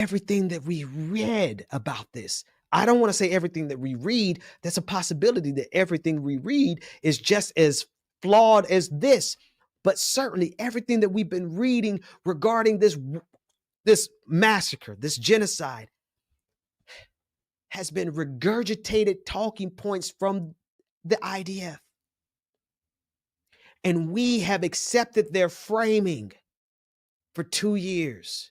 everything that we read about this. I don't want to say everything that we read. That's a possibility that everything we read is just as flawed as this. But certainly everything that we've been reading regarding this massacre, this genocide, has been regurgitated talking points from the IDF. And we have accepted their framing for 2 years.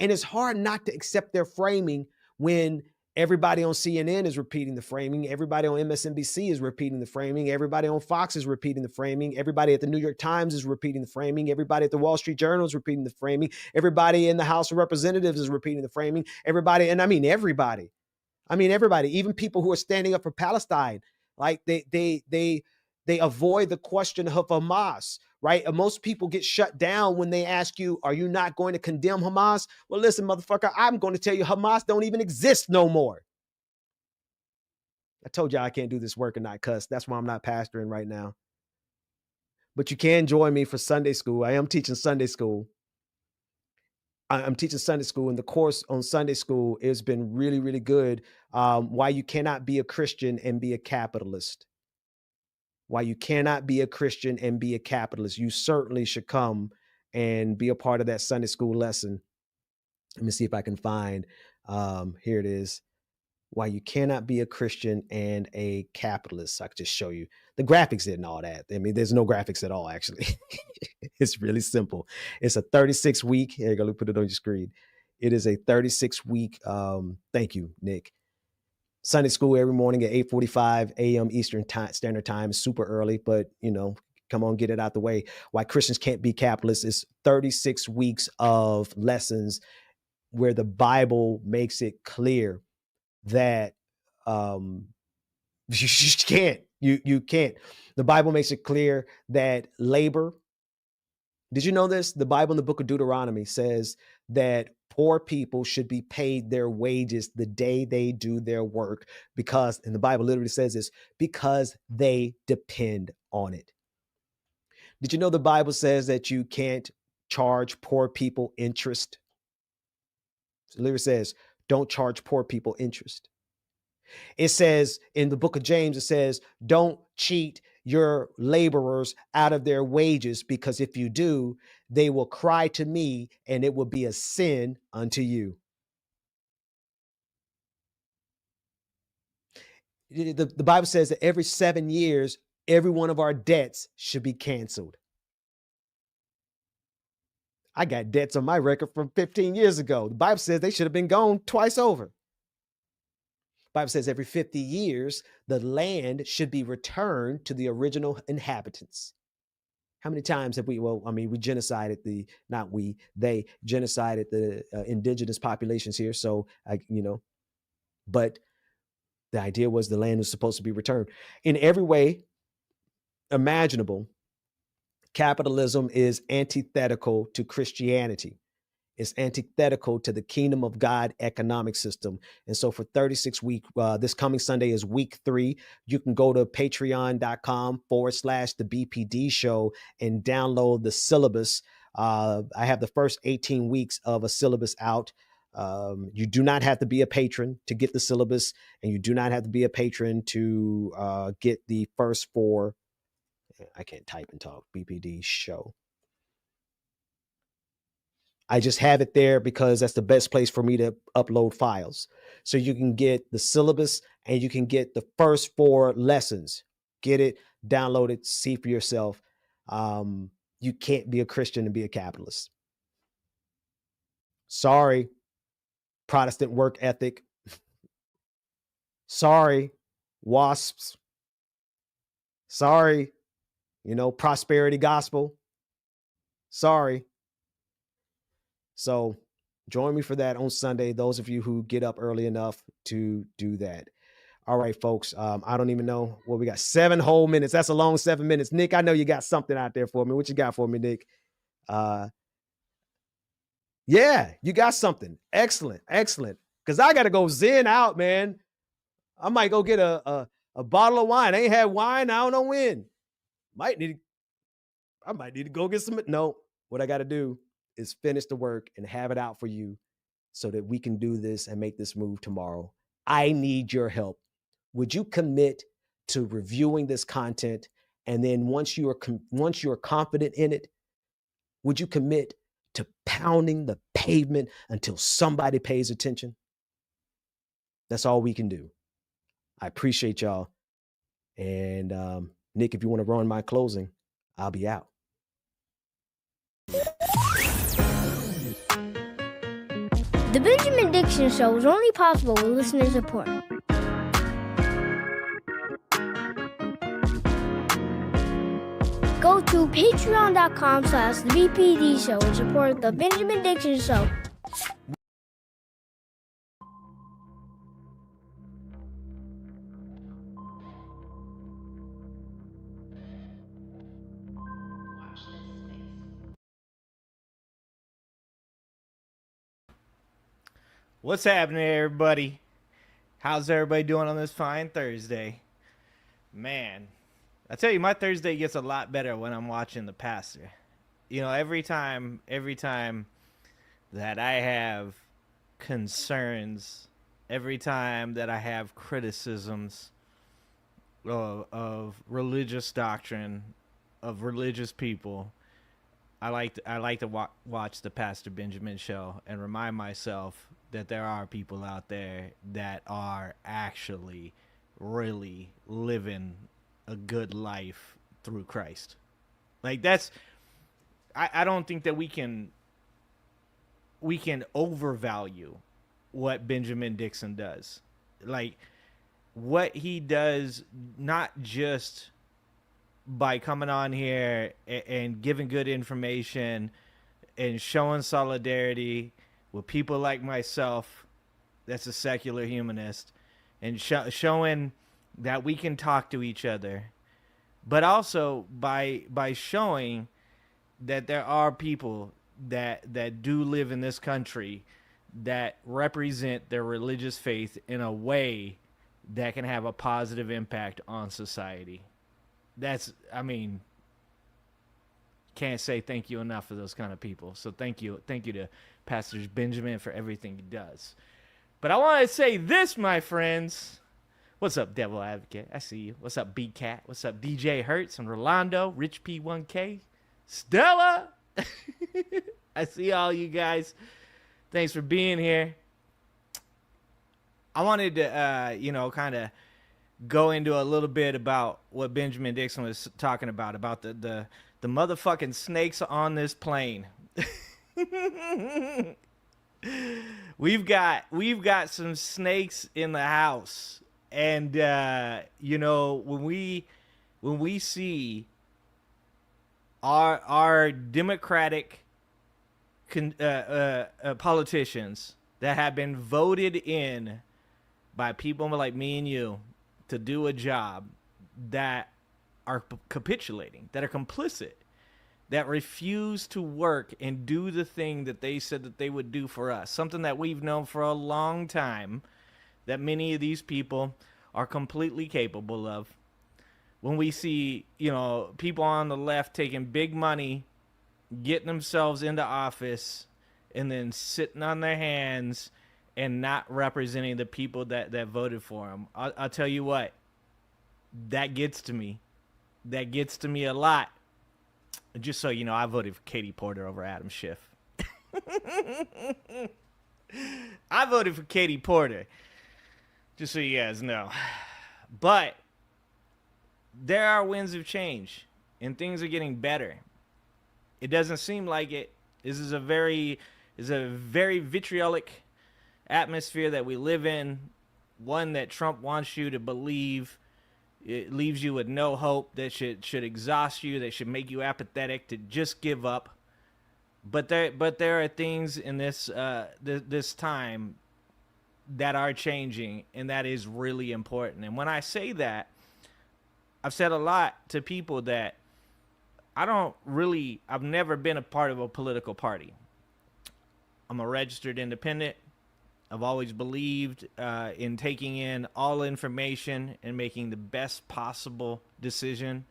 And it's hard not to accept their framing when everybody on CNN is repeating the framing, everybody on MSNBC is repeating the framing, everybody on Fox is repeating the framing, everybody at the New York Times is repeating the framing, everybody at the Wall Street Journal is repeating the framing, everybody in the House of Representatives is repeating the framing, everybody, and I mean everybody, even people who are standing up for Palestine, like they avoid the question of Hamas, right? And most people get shut down when they ask you, are you not going to condemn Hamas? Well, listen, motherfucker, I'm going to tell you Hamas don't even exist no more. I told you I can't do this work and not cuss. That's why I'm not pastoring right now. But you can join me for Sunday school. I am teaching Sunday school. I'm teaching Sunday school, and the course on Sunday school has been really, really good. Why you cannot be a Christian and be a capitalist. Why you cannot be a Christian and be a capitalist. You certainly should come and be a part of that Sunday school lesson. Let me see if I can find, here it is. Why you cannot be a Christian and a capitalist. I could just show you the graphics and all that. I mean, there's no graphics at all, actually. It's really simple. It's a 36-week. Here you go. Let me put it on your screen. It is a 36-week. Thank you, Nick. Sunday school every morning at 8:45 a.m. Eastern Standard Time. Super early, but come on, get it out the way. Why Christians can't be capitalists is 36 weeks of lessons where the Bible makes it clear that you can't. You can't. The Bible makes it clear that labor. Did you know this? The Bible in the book of Deuteronomy says that poor people should be paid their wages the day they do their work because, and the Bible literally says this, because they depend on it. Did you know the Bible says that you can't charge poor people interest? It literally says, don't charge poor people interest. It says in the book of James, it says, don't cheat your laborers out of their wages, because if you do, they will cry to me and it will be a sin unto you. The Bible says that every 7 years, every one of our debts should be canceled. I got debts on my record from 15 years ago. The Bible says they should have been gone twice over. Bible says every 50 years, the land should be returned to the original inhabitants. How many times have we, we genocided they genocided the indigenous populations here. So, but the idea was the land was supposed to be returned. In every way imaginable, capitalism is antithetical to Christianity. It's antithetical to the kingdom of God economic system. And so for 36 weeks, this coming Sunday is week 3. You can go to patreon.com/the BPD show and download the syllabus. I have the first 18 weeks of a syllabus out. You do not have to be a patron to get the syllabus, and you do not have to be a patron to get the first 4. I can't type and talk. BPD show. I just have it there because that's the best place for me to upload files. So you can get the syllabus and you can get the first 4 lessons. Get it, download it, see for yourself. You can't be a Christian and be a capitalist. Sorry, Protestant work ethic. Sorry, WASPs. Sorry, prosperity gospel. Sorry. So join me for that on Sunday, those of you who get up early enough to do that. All right, folks. I don't even know what we got. 7 whole minutes. That's a long 7 minutes. Nick, I know you got something out there for me. What you got for me, Nick? Yeah, you got something. Excellent. Excellent. Because I got to go zen out, man. I might go get a bottle of wine. I ain't had wine. I don't know when. I might need to go get some. No, what I got to do is finish the work and have it out for you so that we can do this and make this move tomorrow. I need your help. Would you commit to reviewing this content? And then once you are confident in it, would you commit to pounding the pavement until somebody pays attention? That's all we can do. I appreciate y'all. And Nick, if you want to run my closing, I'll be out. The Benjamin Dixon Show is only possible with listener support. Go to patreon.com/the BPD Show and support the Benjamin Dixon Show. What's happening, everybody? How's everybody doing on this fine Thursday? Man, I tell you, my Thursday gets a lot better when I'm watching The Pastor. You know, every time that I have concerns, every time that I have criticisms of religious doctrine, of religious people, I like to watch the Pastor Benjamin Show and remind myself that there are people out there that are actually really living a good life through Christ. Like, that's, I don't think that we can overvalue what Benjamin Dixon does. Like, what he does, not just by coming on here and giving good information and showing solidarity with people like myself, that's a secular humanist, and showing that we can talk to each other, but also by showing that there are people that do live in this country that represent their religious faith in a way that can have a positive impact on society. That's, I mean, can't say thank you enough for those kind of people. So thank you to Pastor Benjamin for everything he does. But I want to say this, my friends. What's up, Devil Advocate? I see you. What's up, B Cat? What's up, DJ Hertz and Rolando, Rich P1K, Stella? I see all you guys. Thanks for being here. I wanted to, kind of go into a little bit about what Benjamin Dixon was talking about the motherfucking snakes on this plane. We've got some snakes in the house, and when we see our Democratic politicians that have been voted in by people like me and you to do a job, that are capitulating, that are complicit, that refuse to work and do the thing that they said that they would do for us, something that we've known for a long time that many of these people are completely capable of. When we see, people on the left taking big money, getting themselves into office, and then sitting on their hands and not representing the people that voted for them, I'll tell you what, that gets to me. That gets to me a lot. Just so you know, I voted for Katie Porter over Adam Schiff. I voted for Katie Porter, just so you guys know. But there are winds of change, and things are getting better. It doesn't seem like it. This is a very vitriolic atmosphere that we live in, one that Trump wants you to believe. It leaves you with no hope, that should exhaust you, that should make you apathetic, to just give up. But there are things in this this time that are changing, and that is really important. And when I say that, I've said a lot to people that I've never been a part of a political party. I'm a registered independent. I've always believed in taking in all information and making the best possible decision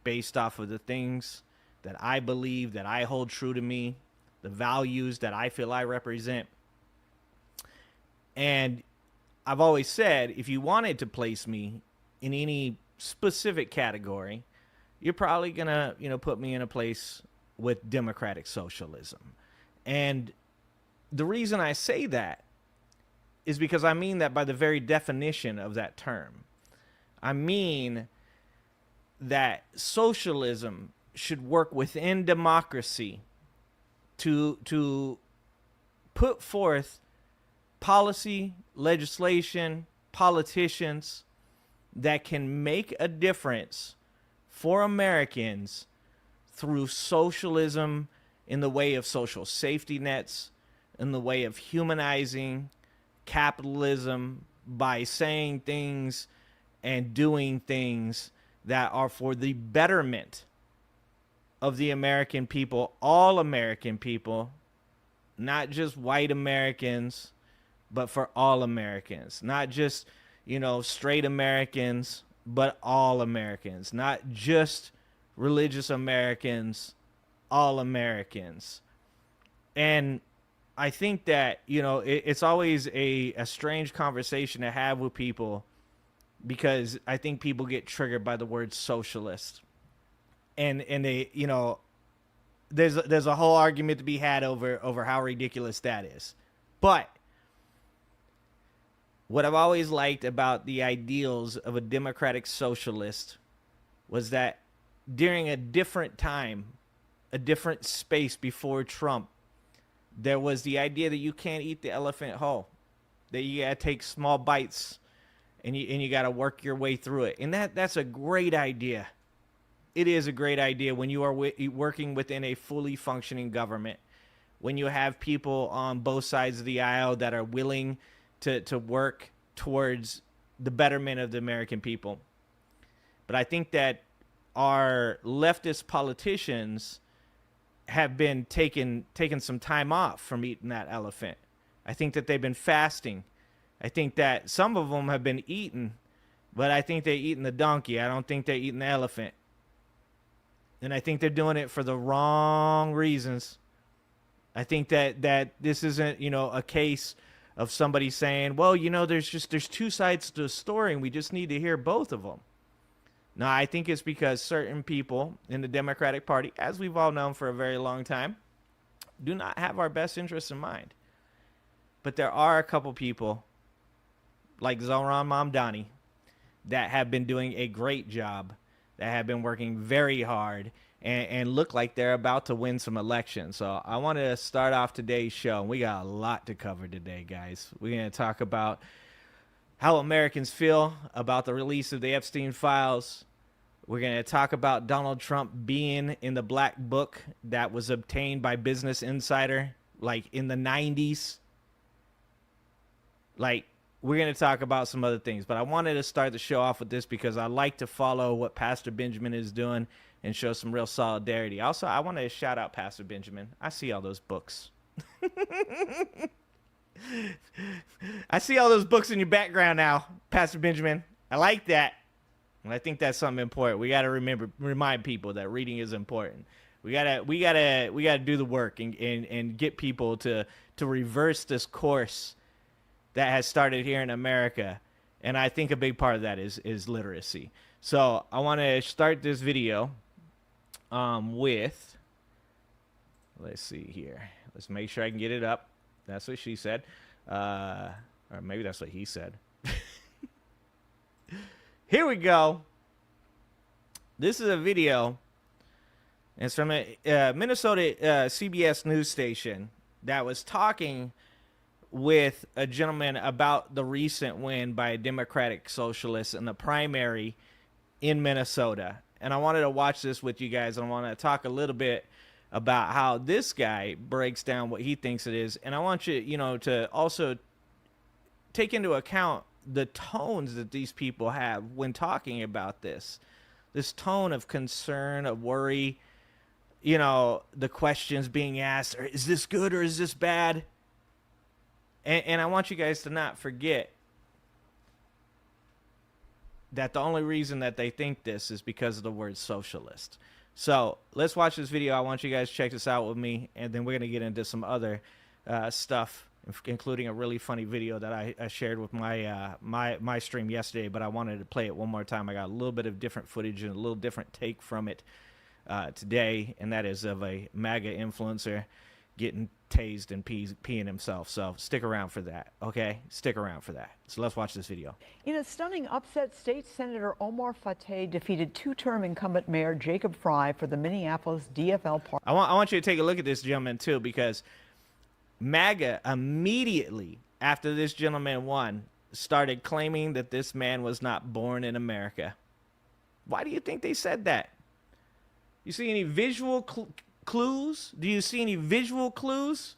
based off of the things that I believe, that I hold true to me, the values that I feel I represent. And I've always said, if you wanted to place me in any specific category, you're probably gonna, put me in a place with democratic socialism. And the reason I say that is because I mean that by the very definition of that term. I mean that socialism should work within democracy to put forth policy, legislation, politicians that can make a difference for Americans through socialism in the way of social safety nets, in the way of humanizing capitalism by saying things and doing things that are for the betterment of the American people, all American people, not just white Americans, but for all Americans, not just, straight Americans, but all Americans, not just religious Americans, all Americans. And I think that, it's always a strange conversation to have with people, because I think people get triggered by the word socialist. And they, there's a whole argument to be had over how ridiculous that is. But what I've always liked about the ideals of a democratic socialist was that during a different time, a different space before Trump, there was the idea that you can't eat the elephant whole, that you gotta take small bites and you gotta work your way through it. And that's a great idea. It is a great idea when you are working within a fully functioning government, when you have people on both sides of the aisle that are willing to work towards the betterment of the American people. But I think that our leftist politicians have been taking some time off from eating that elephant. I think that they've been fasting. I think that some of them have been eating, but I think they're eating the donkey. I don't think they're eating the elephant. And I think they're doing it for the wrong reasons. I think that this isn't, a case of somebody saying, well, there's two sides to the story and we just need to hear both of them. No, I think it's because certain people in the Democratic Party, as we've all known for a very long time, do not have our best interests in mind. But there are a couple people like Zohran Mamdani that have been doing a great job, that have been working very hard and look like they're about to win some elections. So I wanted to start off today's show, and we got a lot to cover today, guys. We're going to talk about how Americans feel about the release of the Epstein files. We're going to talk about Donald Trump being in the black book that was obtained by Business Insider, like in the 90s. We're going to talk about some other things, but I wanted to start the show off with this because I like to follow what Pastor Benjamin is doing and show some real solidarity. Also, I want to shout out Pastor Benjamin. I see all those books. I see all those books in your background now, Pastor Benjamin. I like that. And I think that's something important. We got to remind people that reading is important. We gotta do the work and get people to reverse this course that has started here in America. And I think a big part of that is literacy. So I want to start this video with, let's see here. Let's make sure I can get it up. That's what she said. Or maybe that's what he said. Here we go. This is a video. It's from a Minnesota CBS news station that was talking with a gentleman about the recent win by a Democratic Socialist in the primary in Minnesota. And I wanted to watch this with you guys. And I want to talk a little bit about how this guy breaks down what he thinks it is. And I want you, to also take into account the tones that these people have when talking about this. This tone of concern, of worry, the questions being asked, is this good or is this bad? And I want you guys to not forget that the only reason that they think this is because of the word socialist. So let's watch this video. I want you guys to check this out with me, and then we're going to get into some other stuff including a really funny video that I shared with my stream yesterday, but I wanted to play it one more time. I got a little bit of different footage and a little different take from it today, and that is of a MAGA influencer getting tased and peeing himself. So stick around for that, okay? Stick around for that. So let's watch this video. In a stunning upset, State Senator Omar Fateh defeated two-term incumbent Mayor Jacob Fry for the Minneapolis DFL party. I want you to take a look at this gentleman too, because MAGA immediately after this gentleman won started claiming that this man was not born in America. Why do you think they said that? You see any visual clues? Do you see any visual clues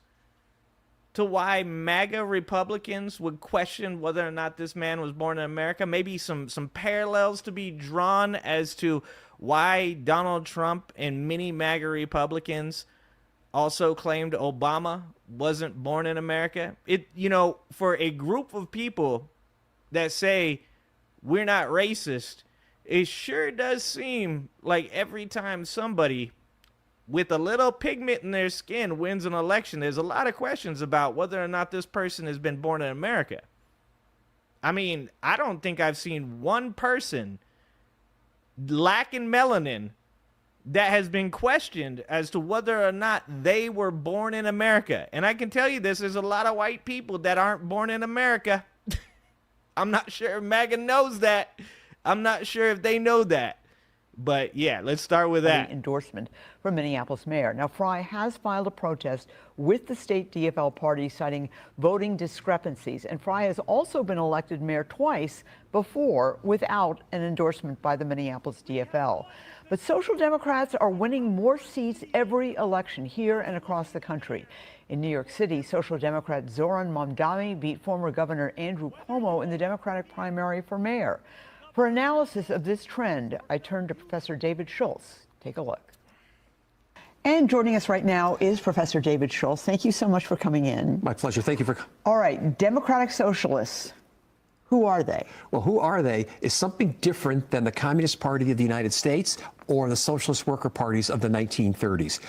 to why MAGA Republicans would question whether or not this man was born in America? Maybe some parallels to be drawn as to why Donald Trump and many MAGA Republicans also claimed Obama wasn't born in America. For a group of people that say we're not racist, it sure does seem like every time somebody with a little pigment in their skin wins an election, there's a lot of questions about whether or not this person has been born in America. I mean, I don't think I've seen one person lacking melanin that has been questioned as to whether or not they were born in America. And I can tell you this, there's a lot of white people that aren't born in America. I'm not sure if MAGA knows that. I'm not sure if they know that. But yeah, let's start with that. Endorsement for Minneapolis mayor. Now, Fry has filed a protest with the state DFL party citing voting discrepancies. And Fry has also been elected mayor twice before without an endorsement by the Minneapolis DFL. But Social Democrats are winning more seats every election here and across the country. In New York City, Social Democrat Zoran Mamdani beat former Governor Andrew Cuomo in the Democratic primary for mayor. For analysis of this trend, I turn to Professor David Schultz. Take a look. And joining us right now is Professor David Schultz. Thank you so much for coming in. My pleasure. Thank you for. All right, Democratic Socialists. Who are they? Well, who are they is something different than the Communist Party of the United States or the Socialist Worker Parties of the 1930s.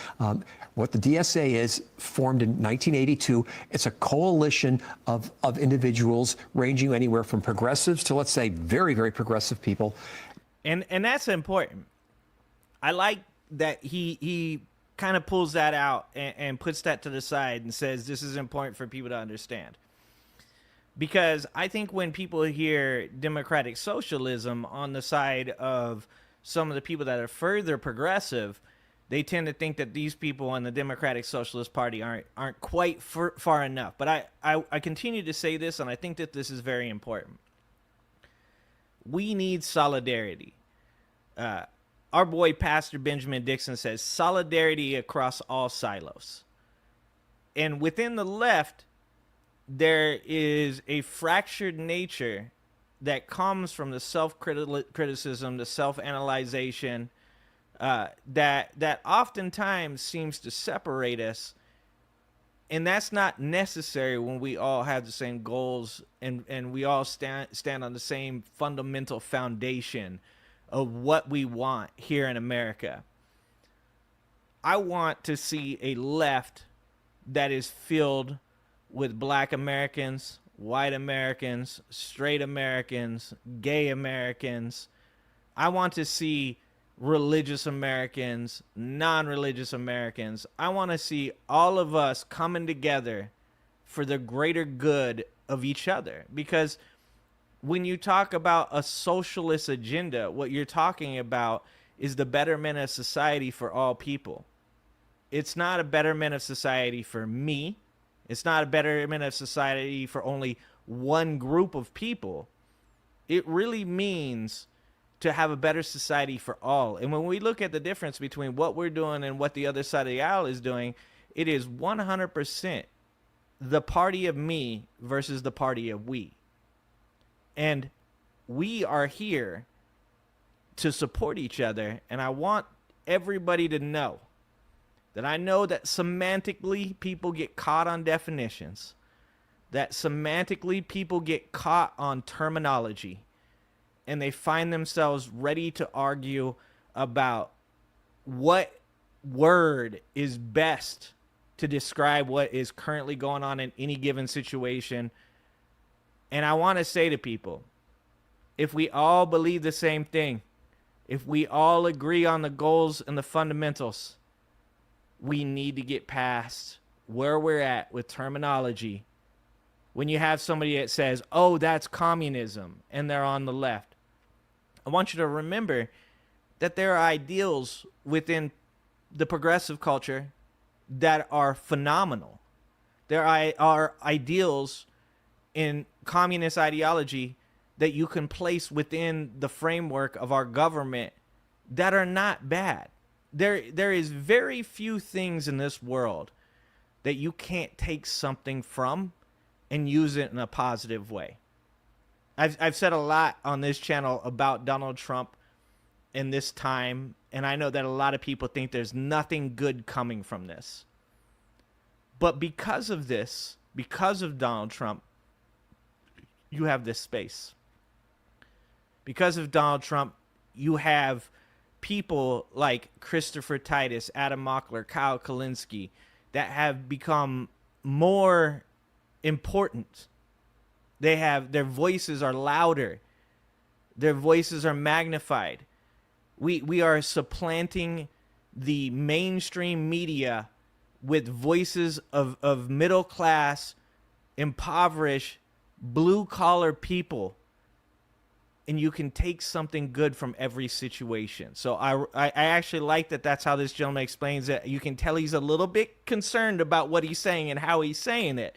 What the DSA is, formed in 1982, it's a coalition of individuals ranging anywhere from progressives to, let's say, very, very progressive people. And that's important. I like that he kind of pulls that out and puts that to the side and says this is important for people to understand. Because I think when people hear democratic socialism on the side of some of the people that are further progressive, they tend to think that these people in the Democratic Socialist Party aren't quite far enough. But I continue to say this, and I think that this is very important. We need solidarity. Our boy Pastor Benjamin Dixon says solidarity across all silos. And within the left, there is a fractured nature that comes from the self-criticism, the self-analyzation, that oftentimes seems to separate us. And that's not necessary when we all have the same goals and we all stand on the same fundamental foundation of what we want here in America. I want to see a left that is filled with Black Americans, white Americans, straight Americans, gay Americans. I want to see religious Americans, non-religious Americans. I want to see all of us coming together for the greater good of each other. Because when you talk about a socialist agenda, what you're talking about is the betterment of society for all people. It's not a betterment of society for me. It's not a betterment of society for only one group of people. It really means to have a better society for all. And when we look at the difference between what we're doing and what the other side of the aisle is doing, it is 100% the party of me versus the party of we. And we are here to support each other. And I want everybody to know that I know that semantically people get caught on definitions, that semantically people get caught on terminology, and they find themselves ready to argue about what word is best to describe what is currently going on in any given situation. And I want to say to people, if we all believe the same thing, if we all agree on the goals and the fundamentals, we need to get past where we're at with terminology. When you have somebody that says, oh, that's communism, and they're on the left, I want you to remember that there are ideals within the progressive culture that are phenomenal. There are ideals in communist ideology that you can place within the framework of our government that are not bad. There is very few things in this world that you can't take something from and use it in a positive way. I've said a lot on this channel about Donald Trump in this time, and I know that a lot of people think there's nothing good coming from this. But because of this, because of Donald Trump, you have this space. Because of Donald Trump, you have people like Christopher Titus, Adam Mockler, Kyle Kalinske that have become more important. Their voices are louder. Their voices are magnified. We are supplanting the mainstream media with voices of middle class, impoverished, blue collar people. And you can take something good from every situation. So I actually like that that's how this gentleman explains it. You can tell he's a little bit concerned about what he's saying and how he's saying it.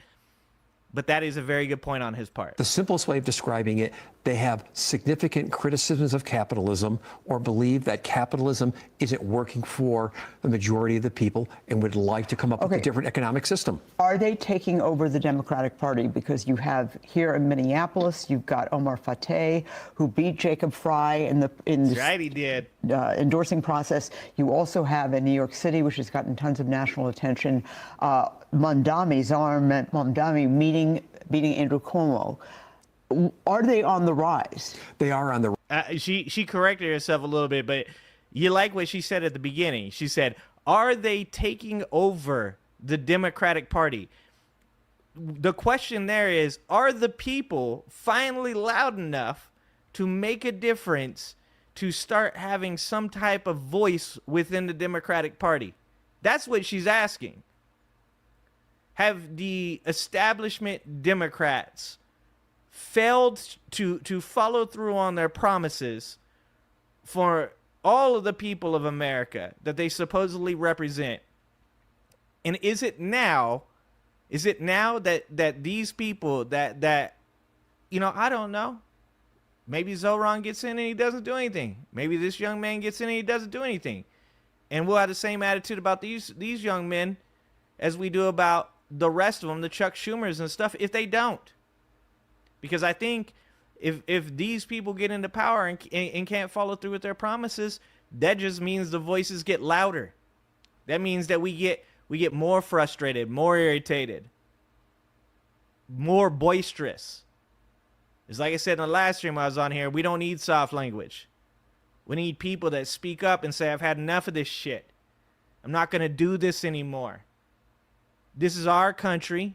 But that is a very good point on his part. The simplest way of describing it, they have significant criticisms of capitalism or believe that capitalism isn't working for the majority of the people and would like to come up with a different economic system. Are they taking over the Democratic Party? Because you have here in Minneapolis, you've got Omar Fateh, who beat Jacob Fry in the right, he did. Endorsing process. You also have in New York City, which has gotten tons of national attention, Mamdani, Zohar Mamdani beating Andrew Cuomo. Are they on the rise? They are on the She corrected herself a little bit, but you like what she said at the beginning. She said, are they taking over the Democratic Party? The question there is, are the people finally loud enough to make a difference, to start having some type of voice within the Democratic Party? That's what she's asking. Have the establishment Democrats failed to follow through on their promises for all of the people of America that they supposedly represent? And is it now that these people that I don't know, maybe Zoran gets in and he doesn't do anything. Maybe this young man gets in and he doesn't do anything. And we'll have the same attitude about these young men as we do about the rest of them, the Chuck Schumers and stuff, if they don't. Because I think if these people get into power and can't follow through with their promises, that just means the voices get louder. That means that we get more frustrated, more irritated, more boisterous. It's like I said in the last stream I was on here, we don't need soft language. We need people that speak up and say, I've had enough of this shit. I'm not going to do this anymore. This is our country.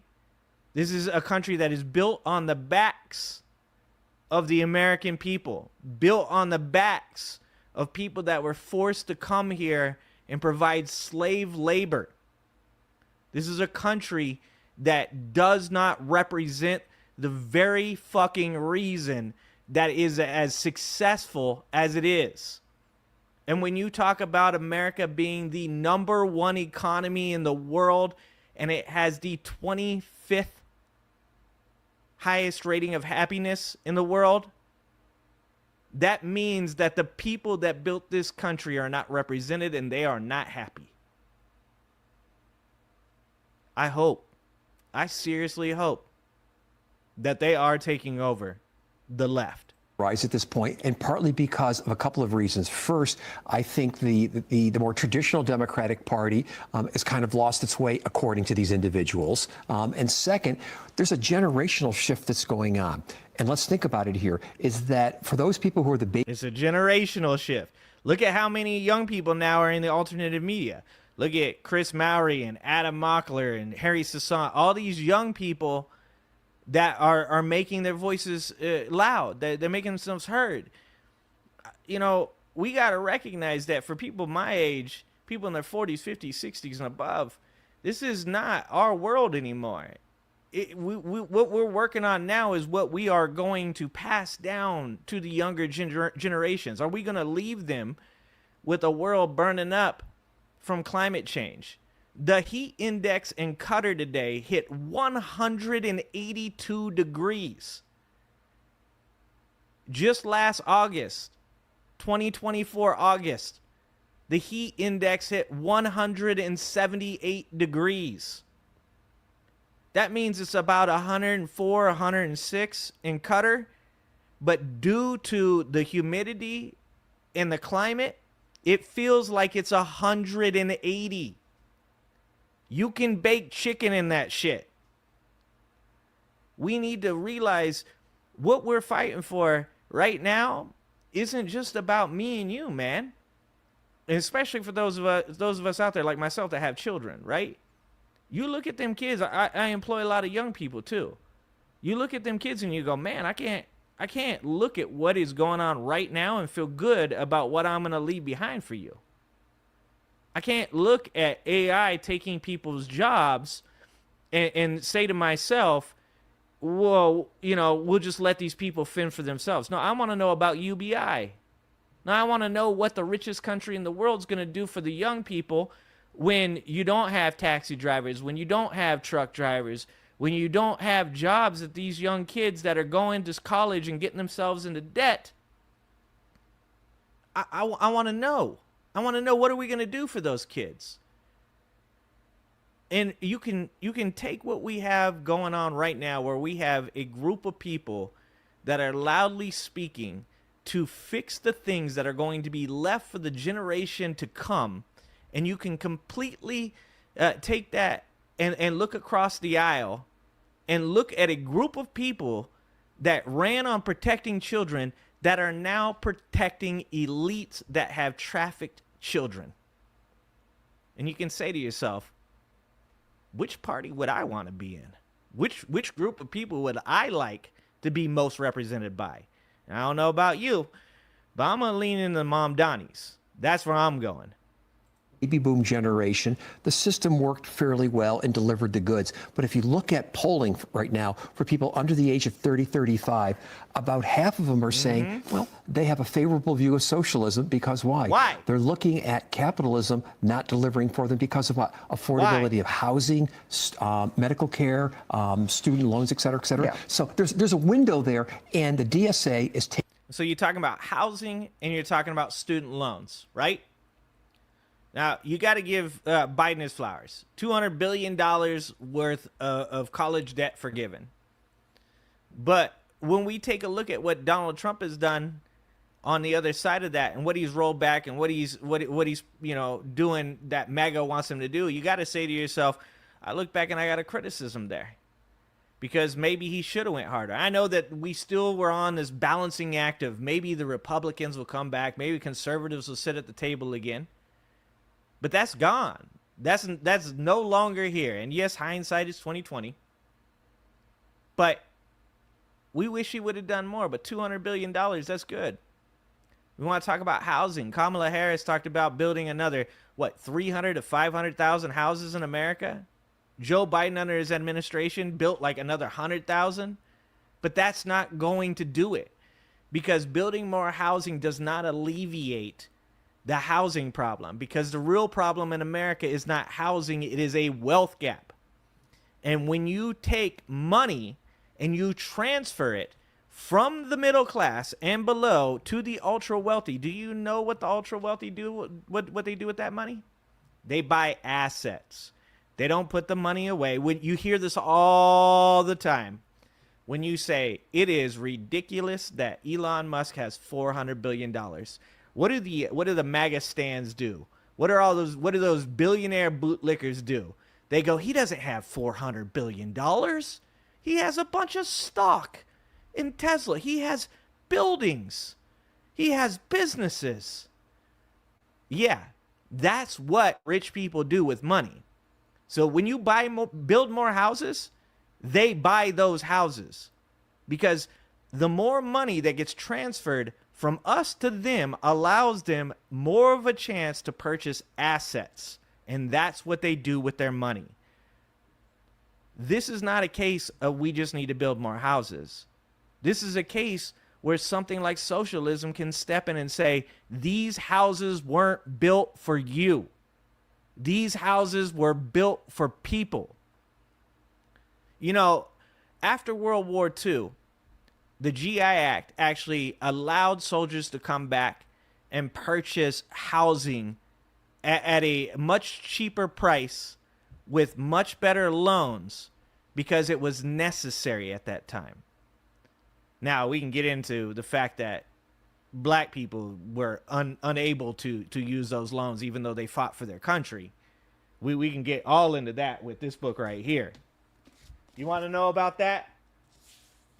This is a country that is built on the backs of the American people, built on the backs of people that were forced to come here and provide slave labor. This is a country that does not represent the very fucking reason that is as successful as it is. And when you talk about America being the #1 economy in the world, and it has the 25th highest rating of happiness in the world, that means that the people that built this country are not represented and they are not happy. I seriously hope that they are taking over the left. Rise at this point, and partly because of a couple of reasons. First, I think the more traditional Democratic Party has kind of lost its way, according to these individuals. And second, there's a generational shift that's going on. And let's think about it here, is that for those people who are the It's a generational shift. Look at how many young people now are in the alternative media. Look at Chris Mowry and Adam Mockler and Harry Sasson, all these young people that are making their voices loud. They're making themselves heard. You know, we got to recognize that for people my age, people in their 40s, 50s, 60s, and above, this is not our world anymore. What we're working on now is what we are going to pass down to the younger generations. Are we going to leave them with a world burning up from climate change? The heat index in Qatar today hit 182 degrees. Just last August, 2024 August, the heat index hit 178 degrees. That means it's about 104, 106 in Qatar. But due to the humidity and the climate, it feels like it's 180. You can bake chicken in that shit. We need to realize what we're fighting for right now isn't just about me and you, man. And especially for those of us out there like myself that have children, right? You look at them kids. I employ a lot of young people too. You look at them kids and you go, man, I can't look at what is going on right now and feel good about what I'm going to leave behind for you. I can't look at AI taking people's jobs and say to myself, well, you know, we'll just let these people fend for themselves. No, I want to know about UBI. Now, I want to know what the richest country in the world is going to do for the young people when you don't have taxi drivers, when you don't have truck drivers, when you don't have jobs that these young kids that are going to college and getting themselves into debt. I want to know. I want to know, what are we going to do for those kids? And you can take what we have going on right now, where we have a group of people that are loudly speaking to fix the things that are going to be left for the generation to come. And you can completely take that and look across the aisle and look at a group of people that ran on protecting children that are now protecting elites that have trafficked children. And you can say to yourself, which party would I want to be in? Which group of people would I like to be most represented by? And I don't know about you, but I'm going to lean into Mom Donnie's. That's where I'm going. Baby boom generation, the system worked fairly well and delivered the goods. But if you look at polling right now for people under the age of 30, 35, about half of them are saying, well, they have a favorable view of socialism because why? Why? They're looking at capitalism not delivering for them because of what? Affordability of housing, medical care, student loans, et cetera, et cetera. Yeah. So there's a window there, and the DSA is taking. So you're talking about housing and you're talking about student loans, right? Now, you got to give Biden his flowers. $200 billion worth of college debt forgiven. But when we take a look at what Donald Trump has done on the other side of that and what he's rolled back and what he's you know, doing that MAGA wants him to do, you got to say to yourself, I look back and I got a criticism there. Because maybe he should have went harder. I know that we still were on this balancing act of maybe the Republicans will come back, maybe conservatives will sit at the table again. But that's gone. That's no longer here. And yes, hindsight is 2020. But we wish he would have done more. But $200 billion, that's good. We want to talk about housing. Kamala Harris talked about building another, 300 to 500,000 houses in America? Joe Biden under his administration built like another 100,000. But that's not going to do it. Because building more housing does not alleviate the housing problem, because the real problem in America is not housing, it is a wealth gap. And when you take money and you transfer it from the middle class and below to the ultra wealthy, do you know what the ultra wealthy do? What they do with that money? They buy assets. They don't put the money away. When you hear this all the time, when you say it is ridiculous that Elon Musk has $400 billion. What do the MAGA stands do? What do those billionaire bootlickers do? They go, he doesn't have $400 billion. He has a bunch of stock in Tesla. He has buildings. He has businesses. Yeah, That's what rich people do with money. So when you build more houses, they buy those houses, because the more money that gets transferred from us to them allows them more of a chance to purchase assets. And that's what they do with their money. This is not a case of we just need to build more houses. This is a case where something like socialism can step in and say, these houses weren't built for you. These houses were built for people. You know, after World War II, the GI Act actually allowed soldiers to come back and purchase housing at a much cheaper price with much better loans, because it was necessary at that time. Now, we can get into the fact that black people were unable to use those loans, even though they fought for their country. We can get all into that with this book right here. You want to know about that?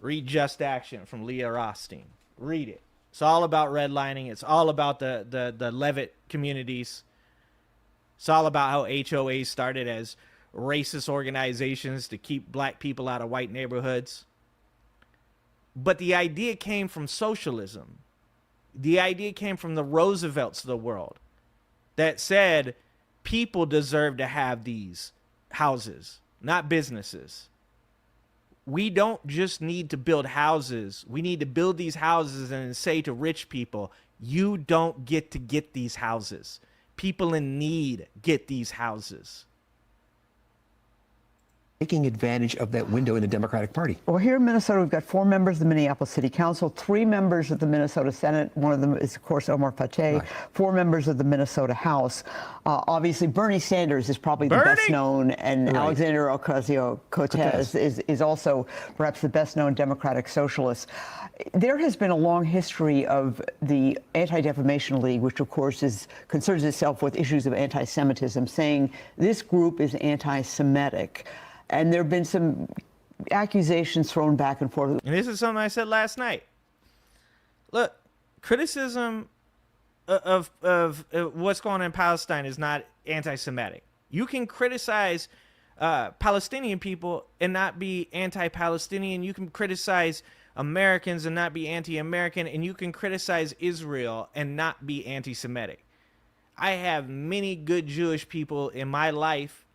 Read Just Action from Leah Rothstein. Read it. It's all about redlining. It's all about the Levitt communities. It's all about how HOAs started as racist organizations to keep black people out of white neighborhoods. But the idea came from socialism. The idea came from the Roosevelts of the world that said people deserve to have these houses, not businesses. We don't just need to build houses. We need to build these houses and say to rich people, you don't get to get these houses. People in need get these houses. Taking advantage of that window in the Democratic Party. Well, here in Minnesota, we've got 4 members of the Minneapolis City Council, 3 members of the Minnesota Senate. One of them is, of course, Omar Fateh. Right. 4 members of the Minnesota House. Obviously, Bernie Sanders is probably the best known, and right. Alexander Ocasio-Cortez is also perhaps the best known Democratic socialist. There has been a long history of the Anti-Defamation League, which, of course, concerns itself with issues of anti-Semitism, saying this group is anti-Semitic. And there have been some accusations thrown back and forth. And this is something I said last night. Look, criticism of what's going on in Palestine is not anti-Semitic. You can criticize Palestinian people and not be anti-Palestinian. You can criticize Americans and not be anti-American. And you can criticize Israel and not be anti-Semitic. I have many good Jewish people in my life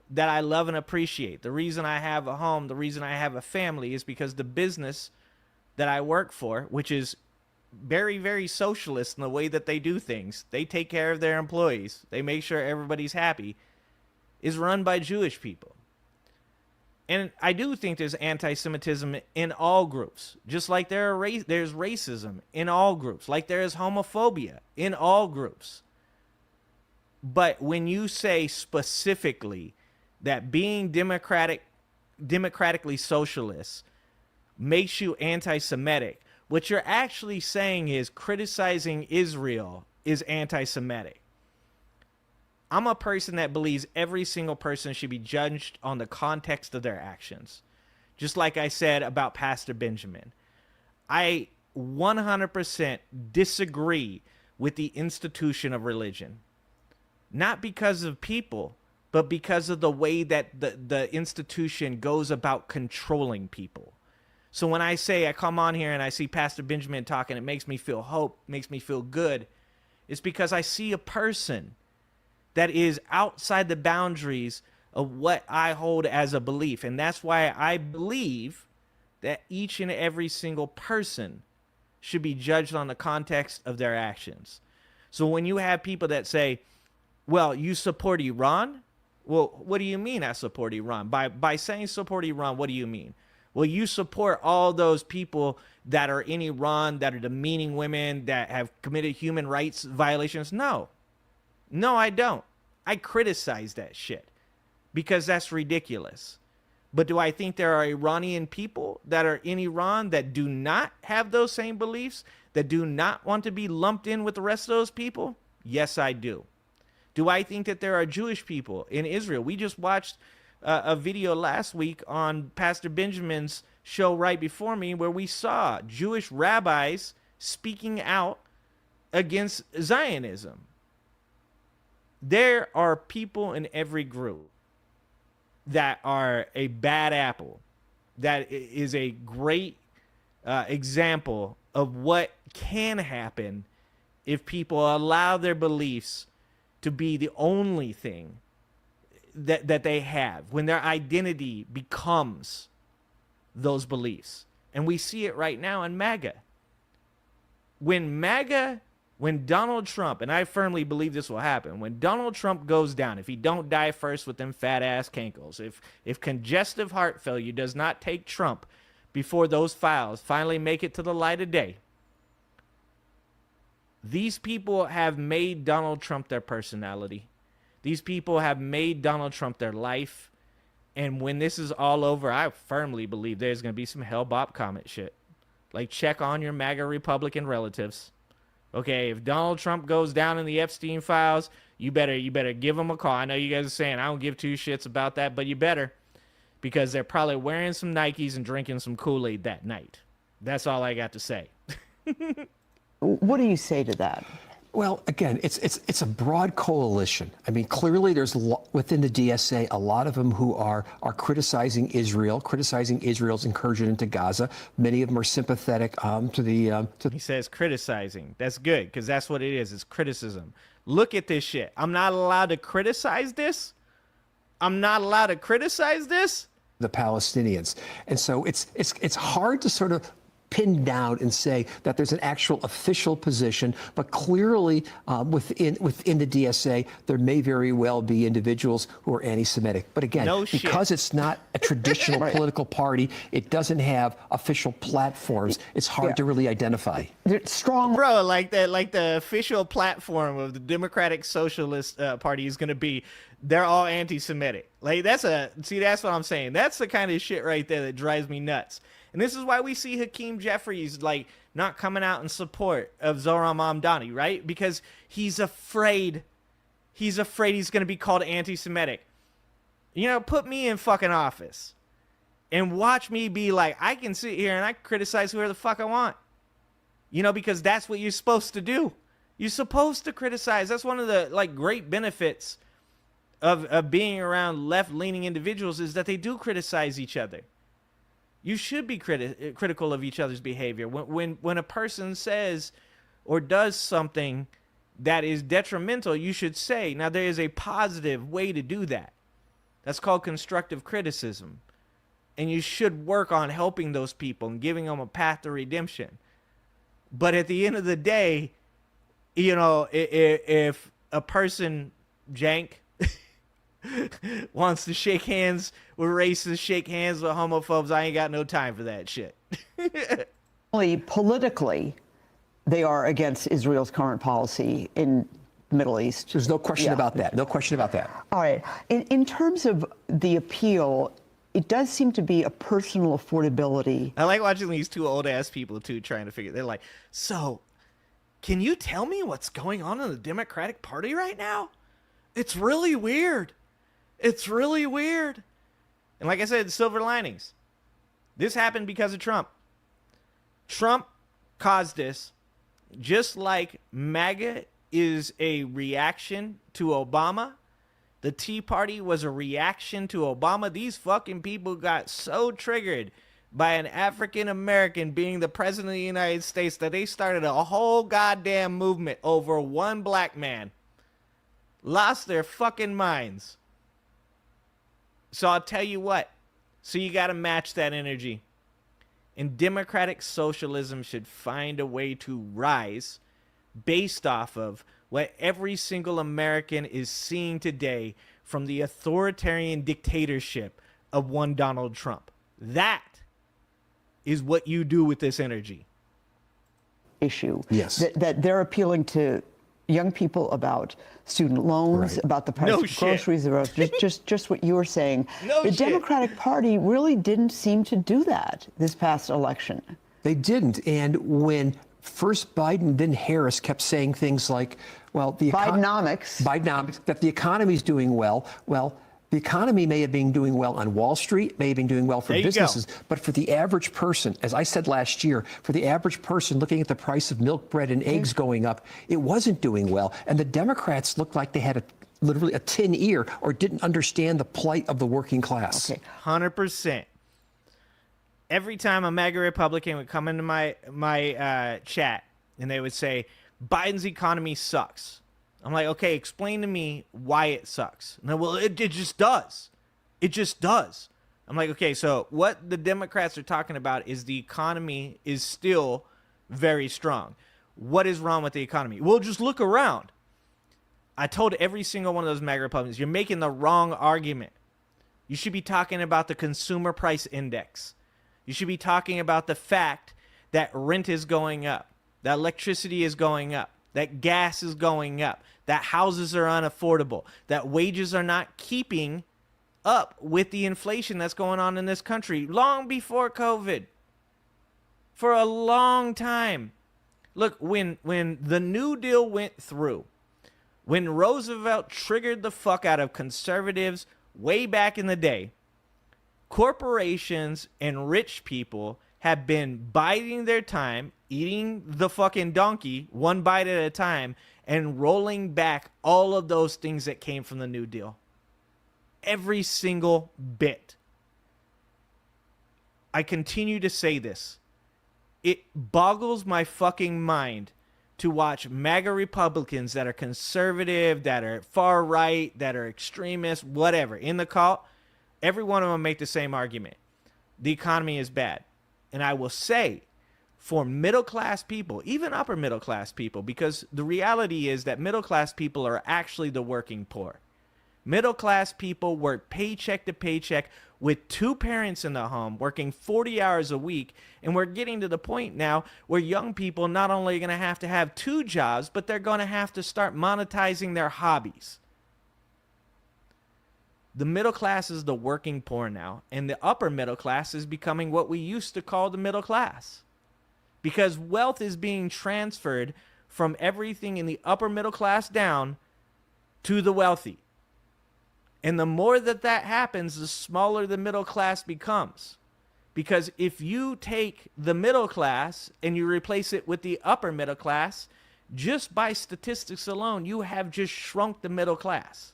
that I love and appreciate. The reason I have a home, the reason I have a family is because the business that I work for, which is very, very socialist in the way that they do things, they take care of their employees, they make sure everybody's happy, is run by Jewish people. And I do think there's anti-Semitism in all groups, just like there's racism in all groups, like there is homophobia in all groups. But when you say specifically that being democratically socialist makes you anti-Semitic, what you're actually saying is criticizing Israel is anti-Semitic. I'm a person that believes every single person should be judged on the context of their actions. Just like I said about Pastor Benjamin. I 100% disagree with the institution of religion. Not because of people, but because of the way that the institution goes about controlling people. So when I say I come on here and I see Pastor Benjamin talking, it makes me feel hope, makes me feel good. It's because I see a person that is outside the boundaries of what I hold as a belief. And that's why I believe that each and every single person should be judged on the context of their actions. So when you have people that say, well, you support Iran? Well, what do you mean I support Iran? By saying support Iran, what do you mean? Well, you support all those people that are in Iran, that are demeaning women, that have committed human rights violations? No, I don't. I criticize that shit because that's ridiculous. But do I think there are Iranian people that are in Iran that do not have those same beliefs, that do not want to be lumped in with the rest of those people? Yes, I do. Do I think that there are Jewish people in Israel? We just watched a video last week on Pastor Benjamin's show right before me where we saw Jewish rabbis speaking out against Zionism. there are people in every group that are a bad apple, that is a great example of what can happen if people allow their beliefs to be the only thing that they have, when their identity becomes those beliefs. And we see it right now in MAGA. When Donald Trump, and I firmly believe this will happen, when Donald Trump goes down, if he don't die first with them fat ass cankles, if congestive heart failure does not take Trump before those files finally make it to the light of day, these people have made Donald Trump their personality. These people have made Donald Trump their life. And when this is all over, I firmly believe there's going to be some Hell-Bop comment shit. Like, check on your MAGA Republican relatives. Okay, if Donald Trump goes down in the Epstein files, you better give him a call. I know you guys are saying I don't give two shits about that, but you better, because they're probably wearing some Nikes and drinking some Kool-Aid that night. That's all I got to say. What do you say to that? Well, again, it's a broad coalition. I mean, clearly there's within the DSA a lot of them who are criticizing Israel, criticizing Israel's incursion into Gaza. Many of them are sympathetic to the. He says criticizing. That's good, because that's what it is. It's criticism. Look at this shit. I'm not allowed to criticize this. I'm not allowed to criticize this. The Palestinians, and so it's hard to sort of pin down and say that there's an actual official position, but clearly within the DSA, there may very well be individuals who are anti-Semitic. But again, because it's not a traditional political party, it doesn't have official platforms. It's hard to really identify. Strong, bro. Like the official platform of the Democratic Socialist Party is going to be, they're all anti-Semitic. Like that's what I'm saying. That's the kind of shit right there that drives me nuts. And this is why we see Hakeem Jeffries like not coming out in support of Zohran Mamdani, right? Because he's afraid. He's afraid he's going to be called anti-Semitic. You know, put me in fucking office and watch me be like, I can sit here and I can criticize whoever the fuck I want. You know, because that's what you're supposed to do. You're supposed to criticize. That's one of the like great benefits of being around left-leaning individuals, is that they do criticize each other. You should be critical of each other's behavior. When a person says or does something that is detrimental, you should say. Now, there is a positive way to do that. That's called constructive criticism. And you should work on helping those people and giving them a path to redemption. But at the end of the day, you know, if a person, jank, wants to shake hands with racists, shake hands with homophobes, I ain't got no time for that shit. Politically, they are against Israel's current policy in the Middle East. There's no question about that. No question about that. All right. In terms of the appeal, it does seem to be a personal affordability. I like watching these two old-ass people, too, trying to figure. They're like, so, can you tell me what's going on in the Democratic Party right now? It's really weird. It's really weird. And like I said, silver linings. This happened because of Trump. Trump caused this, just like MAGA is a reaction to Obama. The Tea Party was a reaction to Obama. These fucking people got so triggered by an African American being the president of the United States that they started a whole goddamn movement over one black man. Lost their fucking minds. So I'll tell you what. So you got to match that energy. And democratic socialism should find a way to rise based off of what every single American is seeing today from the authoritarian dictatorship of one Donald Trump. That is what you do with this energy. Issue. Yes. That they're appealing to young people about student loans, about the price of groceries, about just what you were saying. The Democratic Party really didn't seem to do that this past election. They didn't. And when first Biden, then Harris kept saying things like, well, the Bidenomics, that the economy's doing well. Well, the economy may have been doing well on Wall Street, may have been doing well for businesses, but for the average person, as I said last year, for the average person looking at the price of milk, bread, and eggs going up, it wasn't doing well. And the Democrats looked like they had literally a tin ear or didn't understand the plight of the working class. Okay. 100%. Every time a MAGA Republican would come into my chat and they would say, Biden's economy sucks. I'm like, okay, explain to me why it sucks. And well, it just does. It just does. I'm like, okay, so what the Democrats are talking about is the economy is still very strong. What is wrong with the economy? Well, just look around. I told every single one of those MAGA Republicans, you're making the wrong argument. You should be talking about the consumer price index. You should be talking about the fact that rent is going up, that electricity is going up, that gas is going up, that houses are unaffordable, that wages are not keeping up with the inflation that's going on in this country long before COVID. For a long time. Look, when the New Deal went through, when Roosevelt triggered the fuck out of conservatives way back in the day, corporations and rich people have been biding their time, eating the fucking donkey one bite at a time, and rolling back all of those things that came from the New Deal. Every single bit. I continue to say this. It boggles my fucking mind to watch MAGA Republicans that are conservative, that are far right, that are extremists, whatever, in the cult. Every one of them make the same argument. The economy is bad. And I will say, for middle-class people, even upper middle-class people, because the reality is that middle-class people are actually the working poor. Middle-class people work paycheck to paycheck with two parents in the home, working 40 hours a week, and we're getting to the point now where young people not only are going to have two jobs, but they're going to have to start monetizing their hobbies. The middle class is the working poor now, and the upper middle class is becoming what we used to call the middle class. Because wealth is being transferred from everything in the upper middle class down to the wealthy. And the more that happens, the smaller the middle class becomes. Because if you take the middle class and you replace it with the upper middle class, just by statistics alone, you have just shrunk the middle class.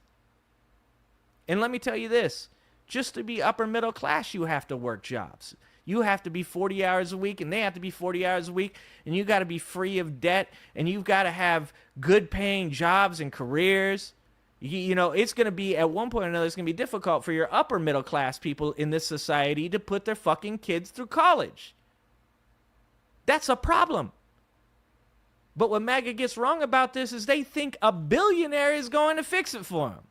And let me tell you this, just to be upper middle class, you have to work jobs. You have to be 40 hours a week, and they have to be 40 hours a week, and you got to be free of debt, and you've got to have good paying jobs and careers. You know, it's going to be, at one point or another, it's going to be difficult for your upper middle class people in this society to put their fucking kids through college. That's a problem. But what MAGA gets wrong about this is they think a billionaire is going to fix it for them.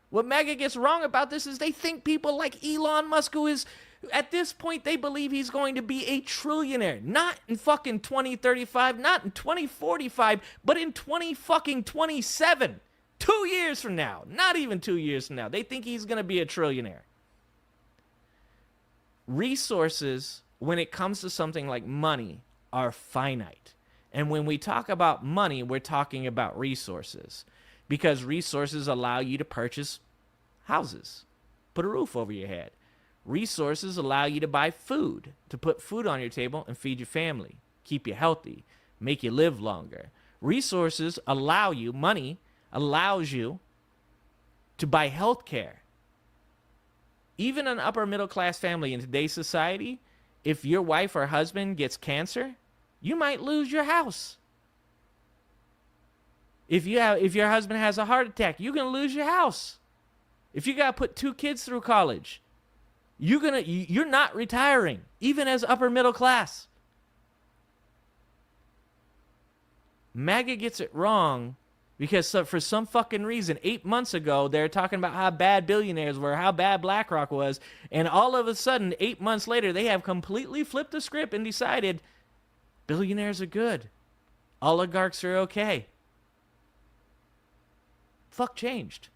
What MAGA gets wrong about this is they think people like Elon Musk, who is, at this point, they believe he's going to be a trillionaire. Not in fucking 2035, not in 2045, but in 2027. 2 years from now, not even 2 years from now, they think he's going to be a trillionaire. Resources, when it comes to something like money, are finite. And when we talk about money, we're talking about resources. Because resources allow you to purchase houses, put a roof over your head. Resources allow you to buy food, to put food on your table and feed your family, keep you healthy, make you live longer. Resources allow you, money allows you to buy health care. Even an upper middle class family in today's society, if your wife or husband gets cancer, you might lose your house. If your husband has a heart attack, you're gonna lose your house. If you gotta put 2 kids through college, you're not retiring, even as upper middle class. MAGA gets it wrong because for some fucking reason, 8 months ago, they're talking about how bad billionaires were, how bad BlackRock was, and all of a sudden, 8 months later, they have completely flipped the script and decided billionaires are good, oligarchs are okay. Fuck changed.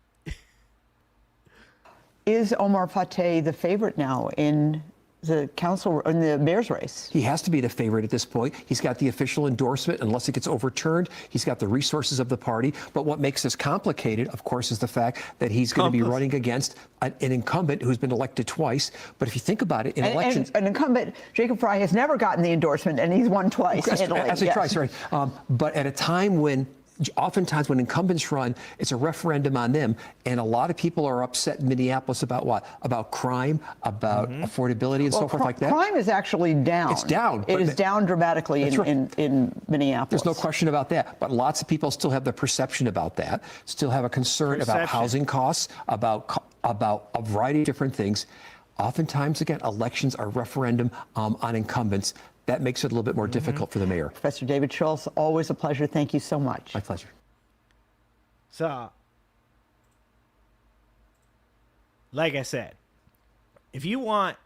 Is Omar Fateh the favorite now in the mayor's race? He has to be the favorite at this point. He's got the official endorsement. Unless it gets overturned, he's got the resources of the party. But what makes this complicated, of course, is the fact that he's going to be running against an incumbent who's been elected twice. But if you think about it, in elections... An incumbent, Jacob Fry, has never gotten the endorsement, and he's won twice in Italy. Twice, right. But at a time when oftentimes when incumbents run, it's a referendum on them. And a lot of people are upset in Minneapolis about what? About crime, about affordability, and so forth like that. Crime is actually down. It's down. It is down dramatically in Minneapolis. There's no question about that. But lots of people still have the perception about that, still have a concern about housing costs, about a variety of different things. Oftentimes, again, elections are referendum on incumbents. That makes it a little bit more difficult for the mayor. Professor David Schultz, always a pleasure. Thank you so much. My pleasure. So, like I said, if you want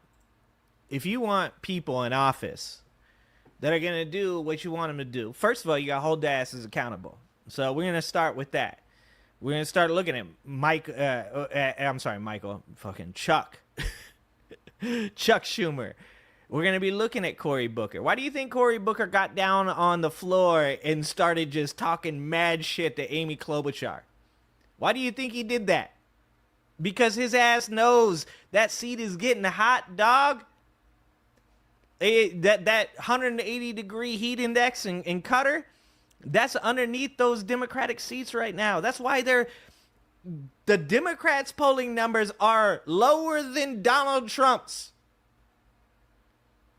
people in office that are going to do what you want them to do, first of all, you got to hold their asses accountable. So we're going to start with that. We're going to start looking at Chuck. Chuck Schumer. We're going to be looking at Cory Booker. Why do you think Cory Booker got down on the floor and started just talking mad shit to Amy Klobuchar? Why do you think he did that? Because his ass knows that seat is getting hot, dog. That 180-degree heat index in Qatar, that's underneath those Democratic seats right now. That's why the Democrats' polling numbers are lower than Donald Trump's.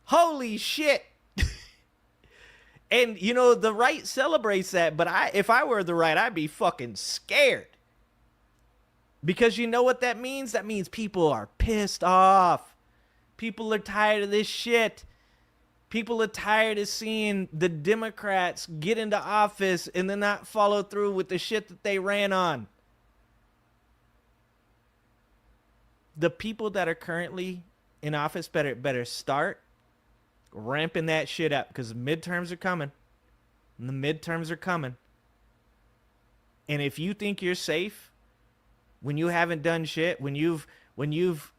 Holy shit. And, you know, the right celebrates that, but if I were the right, I'd be fucking scared. Because you know what that means? That means people are pissed off. People are tired of this shit. People are tired of seeing the Democrats get into office and then not follow through with the shit that they ran on. The people that are currently in office better start ramping that shit up, because midterms are coming. The midterms are coming. And if you think you're safe when you haven't done shit, when you've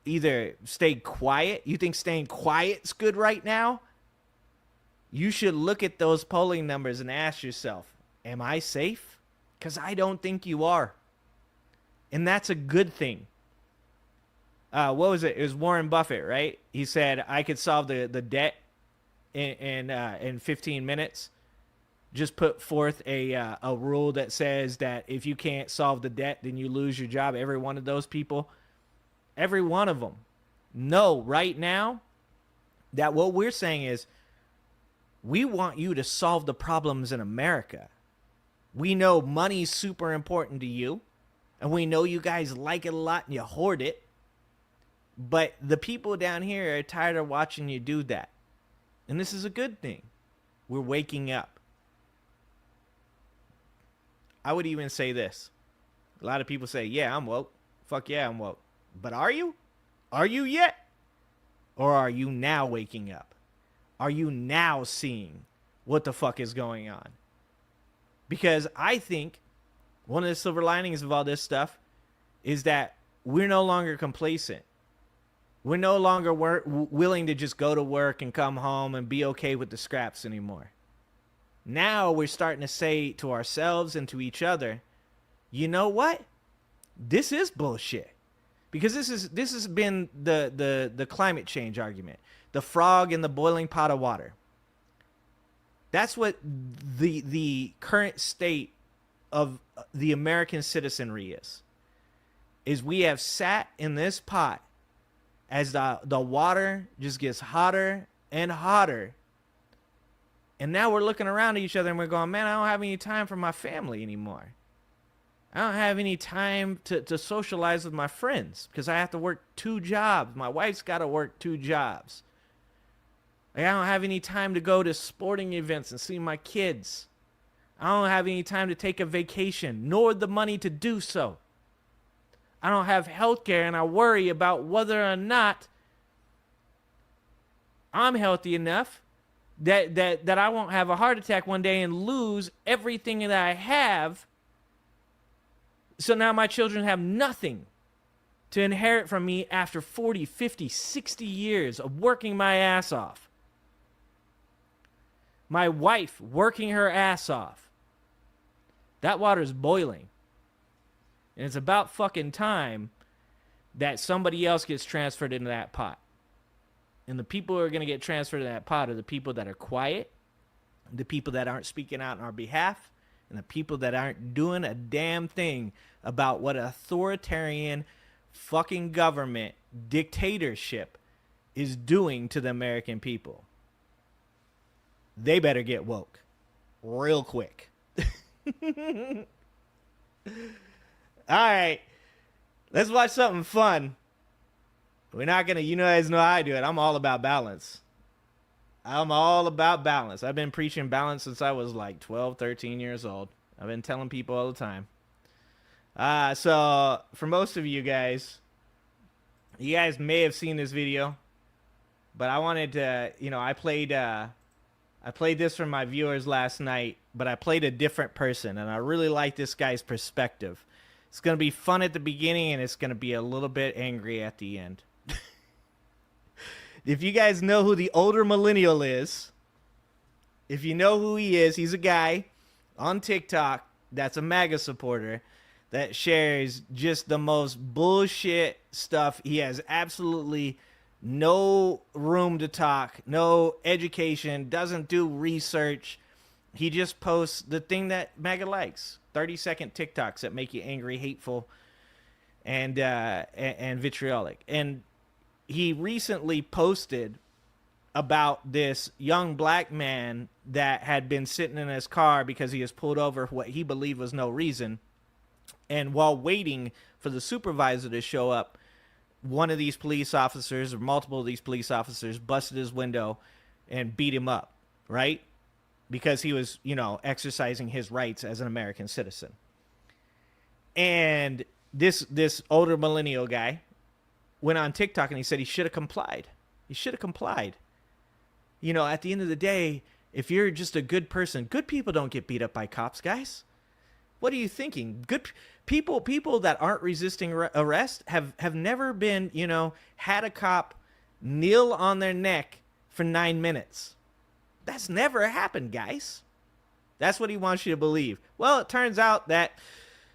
either stayed quiet, you think staying quiet's good right now, you should look at those polling numbers and ask yourself, am I safe? Because I don't think you are. And that's a good thing. What was it? It was Warren Buffett, right? He said, I could solve the debt in 15 minutes. Just put forth a rule that says that if you can't solve the debt, then you lose your job. Every one of those people, every one of them know right now that what we're saying is we want you to solve the problems in America. We know money's super important to you, and we know you guys like it a lot and you hoard it. But the people down here are tired of watching you do that. And this is a good thing. We're waking up. I would even say this. A lot of people say, yeah, I'm woke. Fuck yeah, I'm woke. But are you? Are you yet? Or are you now waking up? Are you now seeing what the fuck is going on? Because I think one of the silver linings of all this stuff is that we're no longer complacent. We're no longer willing to just go to work and come home and be okay with the scraps anymore. Now we're starting to say to ourselves and to each other, you know what? This is bullshit. Because this has been the climate change argument. The frog in the boiling pot of water. That's what the current state of the American citizenry is we have sat in this pot as the water just gets hotter and hotter. And now we're looking around at each other and we're going, man, I don't have any time for my family anymore. I don't have any time to socialize with my friends because I have to work 2 jobs. My wife's got to work 2 jobs. I don't have any time to go to sporting events and see my kids. I don't have any time to take a vacation, nor the money to do so. I don't have health care, and I worry about whether or not I'm healthy enough that I won't have a heart attack one day and lose everything that I have. So now my children have nothing to inherit from me after 40, 50, 60 years of working my ass off. My wife working her ass off. That water's boiling. And it's about fucking time that somebody else gets transferred into that pot. And the people who are going to get transferred to that pot are the people that are quiet, the people that aren't speaking out on our behalf, and the people that aren't doing a damn thing about what authoritarian fucking government dictatorship is doing to the American people. They better get woke real quick. All right, let's watch something fun. We're not gonna, you guys know how I do it. I'm all about balance. I'm all about balance. I've been preaching balance since I was like 12, 13 years old. I've been telling people all the time. So for most of you guys may have seen this video, but I wanted to, I played this for my viewers last night, but I played a different person, and I really like this guy's perspective. It's going to be fun at the beginning, and it's going to be a little bit angry at the end. If you guys know who the older millennial is, if you know who he is, he's a guy on TikTok that's a MAGA supporter that shares just the most bullshit stuff. He has absolutely no room to talk, no education, doesn't do research. He just posts the thing that MAGA likes. 30-second TikToks that make you angry, hateful, and vitriolic. And he recently posted about this young black man that had been sitting in his car because he was pulled over for what he believed was no reason. And while waiting for the supervisor to show up, one of these police officers, or multiple of these police officers, busted his window and beat him up, right? Because he was, exercising his rights as an American citizen. And this older millennial guy went on TikTok and he said he should have complied. He should have complied. At the end of the day, if you're just a good person, good people don't get beat up by cops, guys. What are you thinking? Good people that aren't resisting arrest have never been, had a cop kneel on their neck for 9 minutes. That's never happened, guys. That's what he wants you to believe. Well, it turns out that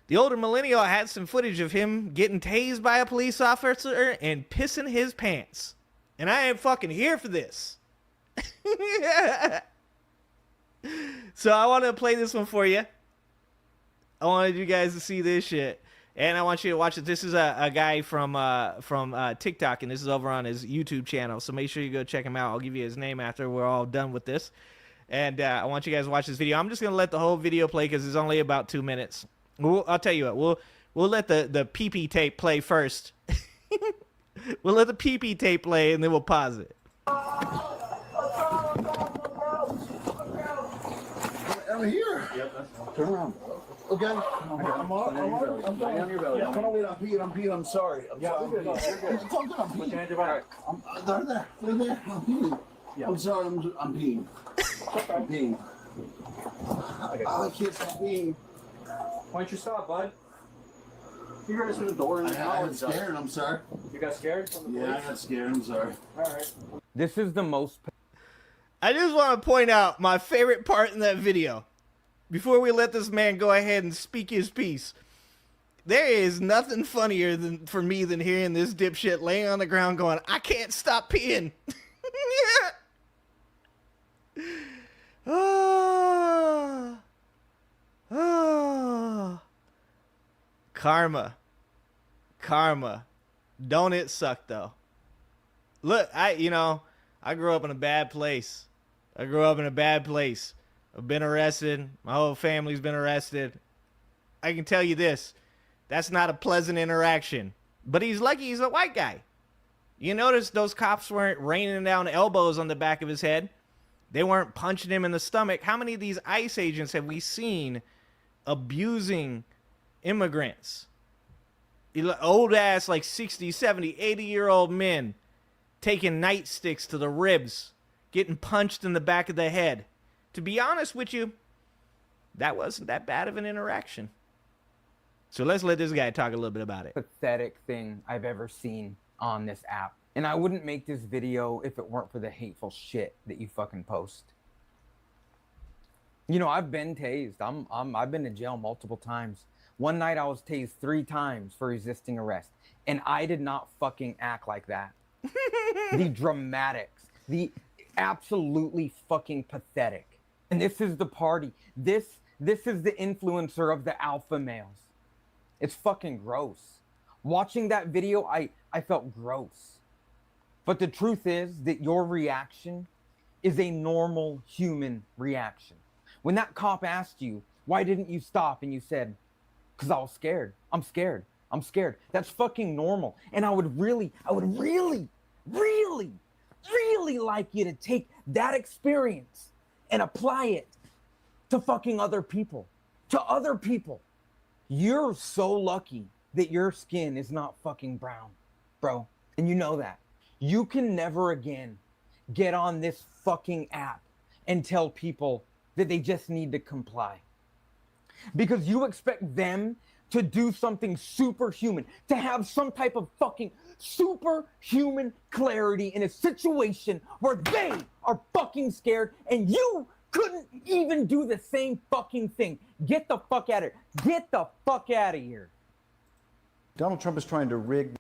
the older millennial had some footage of him getting tased by a police officer and pissing his pants. And I ain't fucking here for this. So I want to play this one for you. I wanted you guys to see this shit. And I want you to watch it. This is a guy from TikTok, and this is over on his YouTube channel. So make sure you go check him out. I'll give you his name after we're all done with this. And I want you guys to watch this video. I'm just going to let the whole video play because it's only about 2 minutes. I'll tell you what. We'll let the PP tape play first. We'll let the PP tape play, and then we'll pause it. I'm here. Yep, that's fine. Turn around. Okay. I'm on your belly. Yeah, wait, I'm peeing. I'm sorry. I'm sorry. You're good. I'm peeing. They're there. I'm peeing. Yeah. I'm sorry. I'm peeing. I'm peeing. I can't stop peeing. Why don't you stop, bud? You guys through the door and I got scared. I'm sorry. You got scared from the police? Yeah, I got scared. I'm sorry. All right. This is the most. I just want to point out my favorite part in that video. Before we let this man go ahead and speak his piece, there is nothing funnier for me than hearing this dipshit laying on the ground going, I can't stop peeing. Oh. Karma. Don't it suck, though? Look, I grew up in a bad place. I've been arrested. My whole family's been arrested. I can tell you this. That's not a pleasant interaction. But he's lucky he's a white guy. You notice those cops weren't raining down elbows on the back of his head. They weren't punching him in the stomach. How many of these ICE agents have we seen abusing immigrants? Old ass, like 60, 70, 80-year-old men taking nightsticks to the ribs, getting punched in the back of the head. To be honest with you, that wasn't that bad of an interaction. So let's let this guy talk a little bit about it. Pathetic thing I've ever seen on this app. And I wouldn't make this video if it weren't for the hateful shit that you fucking post. I've been tased. I've been to jail multiple times. One night I was tased 3 times for resisting arrest. And I did not fucking act like that. The dramatics. The absolutely fucking pathetic. And this is the party. This This is the influencer of the alpha males. It's fucking gross. Watching that video, I felt gross. But the truth is that your reaction is a normal human reaction. When that cop asked you, why didn't you stop? And you said, because I was scared. I'm scared. I'm scared. That's fucking normal. And I would really like you to take that experience and apply it to fucking other people. To other people. You're so lucky that your skin is not fucking brown, bro. And you know that. You can never again get on this fucking app and tell people that they just need to comply. Because you expect them to do something superhuman, to have some type of fucking superhuman clarity in a situation where they are fucking scared and you couldn't even do the same fucking thing. Get the fuck out of here. Get the fuck out of here. Donald Trump is trying to rig.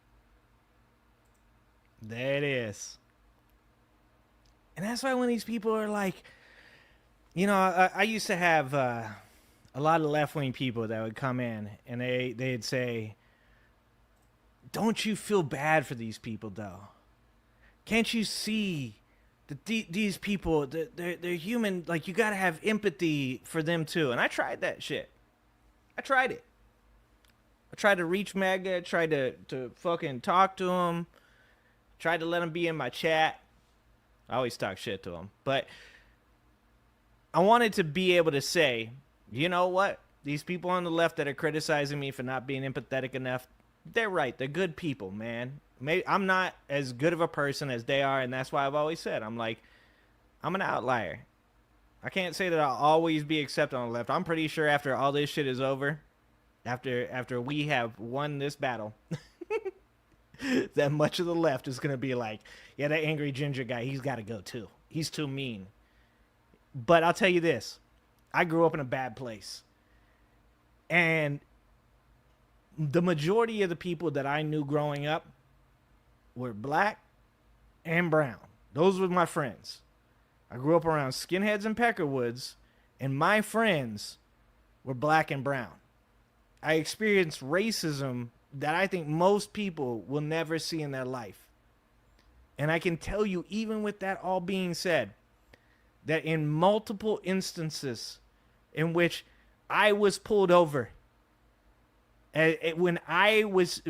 There it is. And that's why when these people are like, you know, I used to have a lot of left-wing people that would come in and they'd say, don't you feel bad for these people, though? Can't you see that these people, they're human? Like, you got to have empathy for them, too. And I tried that shit. I tried it. I tried to reach MAGA, tried to fucking talk to him, tried to let him be in my chat. I always talk shit to him. But I wanted to be able to say, you know what? These people on the left that are criticizing me for not being empathetic enough, they're right. They're good people, man. Maybe I'm not as good of a person as they are, and that's why I've always said, I'm like, I'm an outlier. I can't say that I'll always be accepted on the left. I'm pretty sure after all this shit is over, after we have won this battle, that much of the left is going to be like, yeah, that angry ginger guy, he's got to go too. He's too mean. But I'll tell you this. I grew up in a bad place. And the majority of the people that I knew growing up were black and brown. Those were my friends. I grew up around skinheads and peckerwoods, and my friends were black and brown. I experienced racism that I think most people will never see in their life. And I can tell you, even with that all being said, that in multiple instances in which I was pulled over, when I was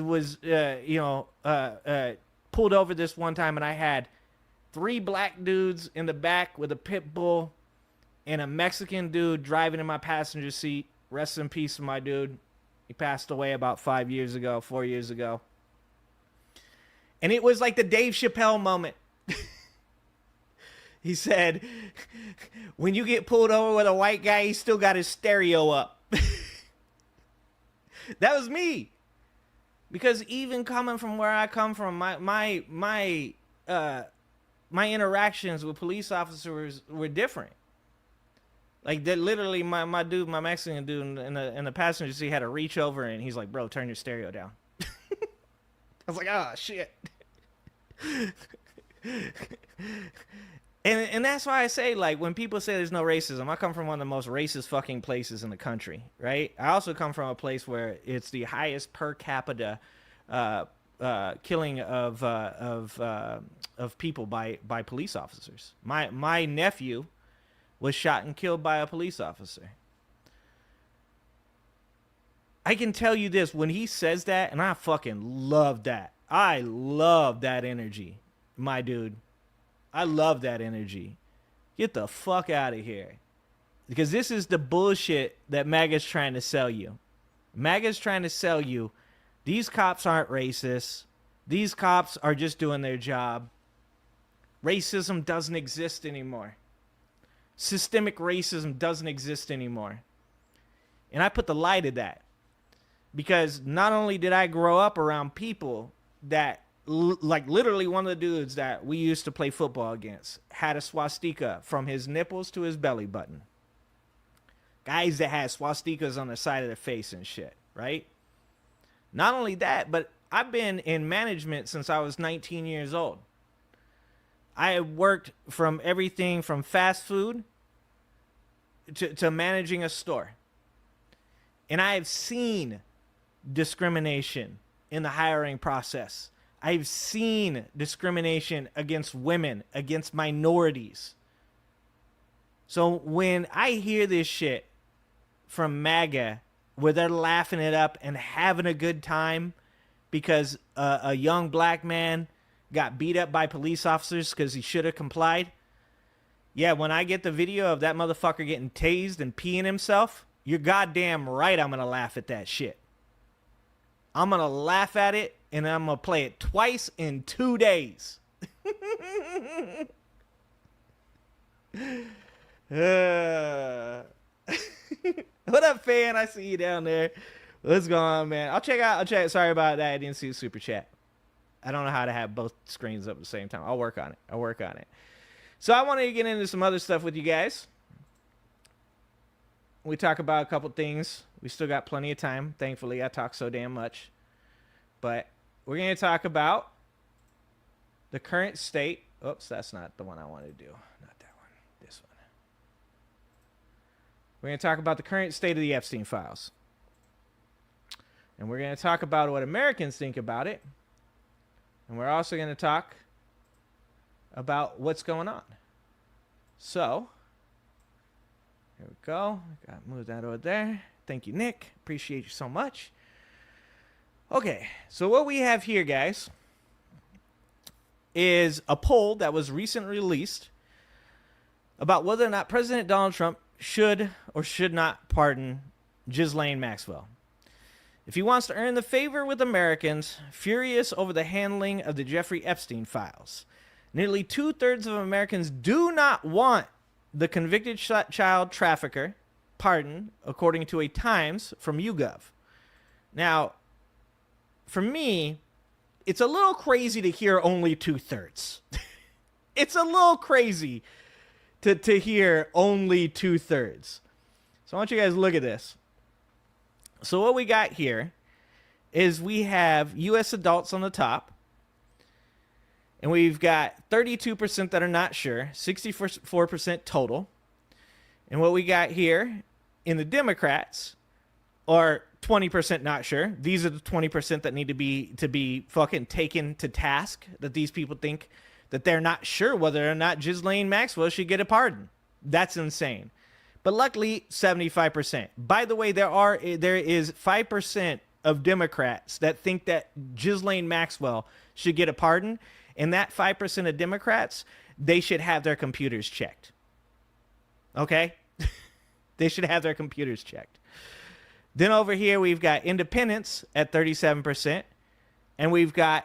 pulled over this one time, and I had 3 black dudes in the back with a pit bull and a Mexican dude driving in my passenger seat. Rest in peace, my dude. He passed away about 4 years ago. And it was like the Dave Chappelle moment. He said, when you get pulled over with a white guy, he's still got his stereo up. That was me. Because even coming from where I come from, my interactions with police officers were different. Like, that literally, my Mexican dude in the passenger seat had to reach over, and he's like, bro, turn your stereo down. I was like, oh, shit. And that's why I say, like, when people say there's no racism, I come from one of the most racist fucking places in the country, right? I also come from a place where it's the highest per capita killing of people by police officers. My nephew was shot and killed by a police officer. I can tell you this, when he says that, and I fucking love that. I love that energy, my dude. I love that energy. Get the fuck out of here. Because this is the bullshit that MAGA's trying to sell you. MAGA's trying to sell you, these cops aren't racist. These cops are just doing their job. Racism doesn't exist anymore. Systemic racism doesn't exist anymore. And I put the lie to that. Because not only did I grow up around people that, like, literally one of the dudes that we used to play football against had a swastika from his nipples to his belly button. Guys that had swastikas on the side of their face and shit, right? Not only that, but I've been in management since I was 19 years old. I have worked from everything from fast food to managing a store. And I have seen discrimination in the hiring process. I've seen discrimination against women, against minorities. So when I hear this shit from MAGA, where they're laughing it up and having a good time because a young black man got beat up by police officers because he should have complied. Yeah, when I get the video of that motherfucker getting tased and peeing himself, you're goddamn right I'm going to laugh at that shit. I'm going to laugh at it, and I'm going to play it twice in 2 days. What up, fan? I see you down there. What's going on, man? I'll check. Sorry about that. I didn't see the super chat. I don't know how to have both screens up at the same time. I'll work on it. So I wanted to get into some other stuff with you guys. We talk about a couple things. We still got plenty of time. Thankfully, I talk so damn much. But we're going to talk about the current state. Oops, that's not the one I wanted to do. Not that one. This one. We're going to talk about the current state of the Epstein files. And we're going to talk about what Americans think about it. And we're also going to talk about what's going on. So, here we go. Got to move that over there. Thank you, Nick. Appreciate you so much. Okay, so what we have here, guys, is a poll that was recently released about whether or not President Donald Trump should or should not pardon Ghislaine Maxwell. If he wants to earn the favor with Americans furious over the handling of the Jeffrey Epstein files, nearly 2/3 of Americans do not want the convicted child trafficker pardoned, according to a Times from YouGov. Now, for me, it's a little crazy to hear only 2/3. It's a little crazy to hear only 2/3. So I want you guys to look at this. So what we got here is we have U.S. adults on the top, and we've got 32% that are not sure, 64% total. And what we got here in the Democrats are 20% not sure. These are the 20% that need to be fucking taken to task, that these people think that they're not sure whether or not Ghislaine Maxwell should get a pardon. That's insane. But luckily, 75%. By the way, there is 5% of Democrats that think that Ghislaine Maxwell should get a pardon, and that 5% of Democrats, they should have their computers checked. Okay? They should have their computers checked. Then over here, we've got independents at 37%, and we've got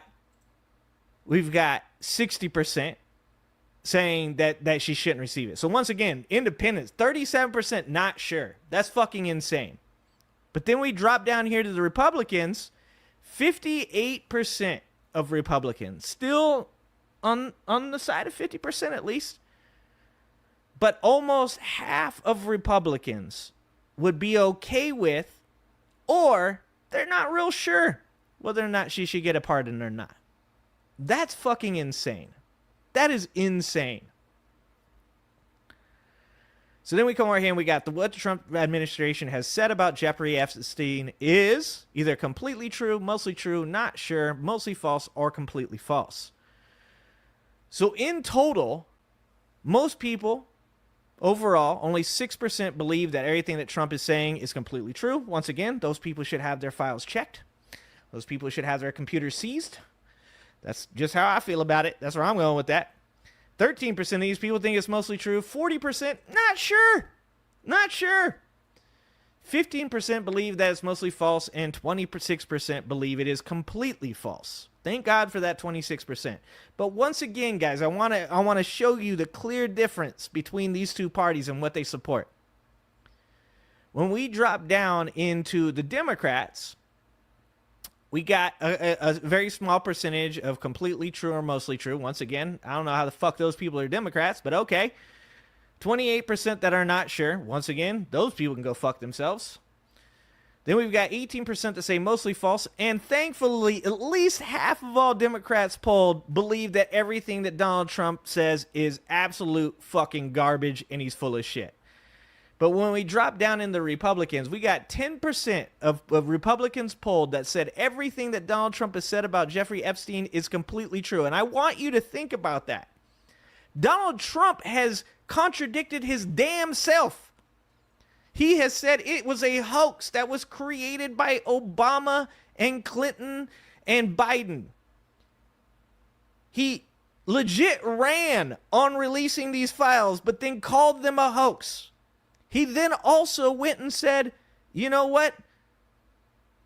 60% saying that she shouldn't receive it. So once again, independents, 37% not sure. That's fucking insane. But then we drop down here to the Republicans, 58% of Republicans, still on the side of 50% at least. But almost half of Republicans would be okay with, or they're not real sure whether or not she should get a pardon or not. That's fucking insane. That is insane. So then we come over here and we got what the Trump administration has said about Jeffrey Epstein is either completely true, mostly true, not sure, mostly false, or completely false. So in total, most people overall, only 6% believe that everything that Trump is saying is completely true. Once again, those people should have their files checked. Those people should have their computers seized. That's just how I feel about it. That's where I'm going with that. 13% of these people think it's mostly true. 40% not sure. Not sure. 15% believe that it's mostly false, and 26% believe it is completely false. Thank God for that 26%. But once again, guys, I want to show you the clear difference between these two parties and what they support. When we drop down into the Democrats, we got a very small percentage of completely true or mostly true. Once again, I don't know how the fuck those people are Democrats, but okay. 28% that are not sure. Once again, those people can go fuck themselves. Then we've got 18% that say mostly false. And thankfully, at least half of all Democrats polled believe that everything that Donald Trump says is absolute fucking garbage and he's full of shit. But when we drop down in the Republicans, we got 10% of Republicans polled that said everything that Donald Trump has said about Jeffrey Epstein is completely true. And I want you to think about that. Donald Trump has contradicted his damn self. He has said it was a hoax that was created by Obama and Clinton and Biden. He legit ran on releasing these files, but then called them a hoax. He then also went and said, you know what?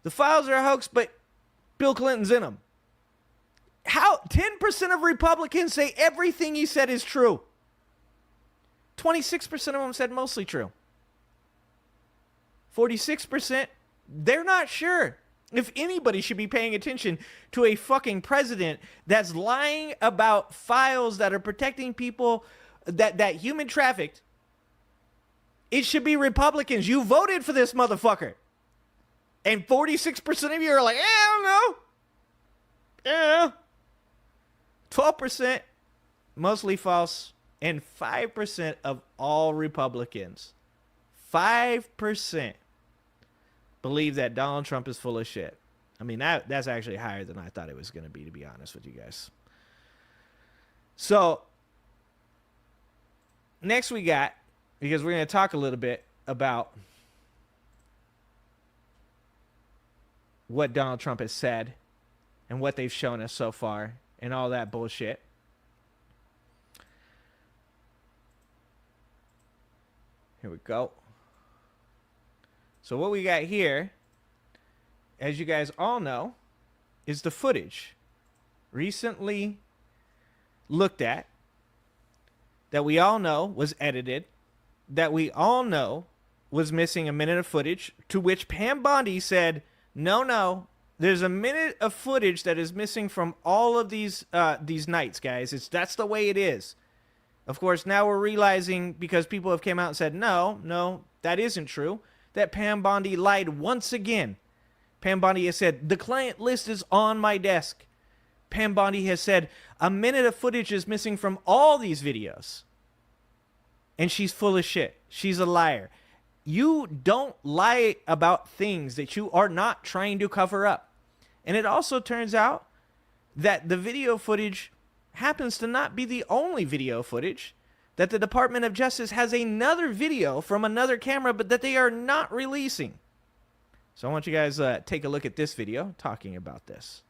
The files are a hoax, but Bill Clinton's in them. How 10% of Republicans say everything he said is true. 26% of them said mostly true. 46%, they're not sure if anybody should be paying attention to a fucking president that's lying about files that are protecting people that human trafficked. It should be Republicans. You voted for this motherfucker. And 46% of you are like, I don't know. Yeah. 12%, mostly false. And 5% of all Republicans, 5% believe that Donald Trump is full of shit. I mean, that's actually higher than I thought it was going to be honest with you guys. So, next we got, because we're going to talk a little bit about what Donald Trump has said and what they've shown us so far and all that bullshit. Here we go. So what we got here, as you guys all know, is the footage recently looked at that we all know was edited, that we all know was missing a minute of footage, to which Pam Bondi said, no, there's a minute of footage that is missing from all of these nights, guys. That's the way it is. Of course, now we're realizing, because people have came out and said, no, that isn't true, that Pam Bondi lied once again. Pam Bondi has said, the client list is on my desk. Pam Bondi has said, a minute of footage is missing from all these videos. And she's full of shit. She's a liar. You don't lie about things that you are not trying to cover up. And it also turns out that the video footage happens to not be the only video footage, that the Department of Justice has another video from another camera, but that they are not releasing. So I want you guys to take a look at this video talking about this.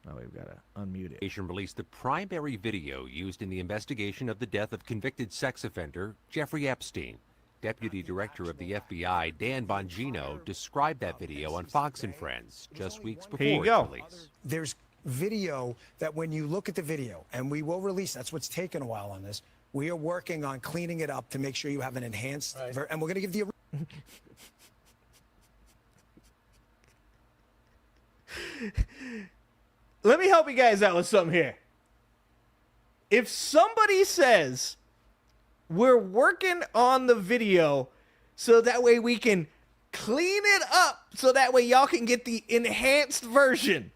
Oh, we've got to unmute it. Released the primary video used in the investigation of the death of convicted sex offender Jeffrey Epstein. Deputy Director of the FBI, Dan Bongino, described that video on Fox and Friends just weeks before its release. There's video that when you look at the video, and we will release, that's what's taken a while on this, we are working on cleaning it up to make sure you have an enhanced, and we're going to give the... Let me help you guys out with something here. If somebody says we're working on the video so that way we can clean it up so that way y'all can get the enhanced version.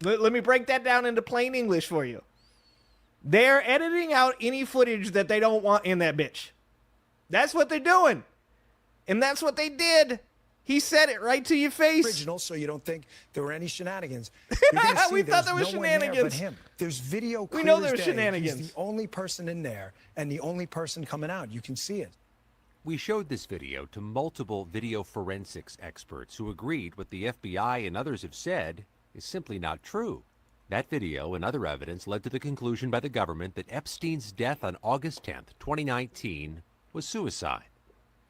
Let me break that down into plain English for you. They're editing out any footage that they don't want in that bitch. That's what they're doing. And that's what they did. He said it right to your face. Original, so you don't think there were any shenanigans. We thought there were shenanigans. There's video. We know there were shenanigans. He's the only person in there and the only person coming out. You can see it. We showed this video to multiple video forensics experts who agreed what the FBI and others have said is simply not true. That video and other evidence led to the conclusion by the government that Epstein's death on August 10th, 2019 was suicide.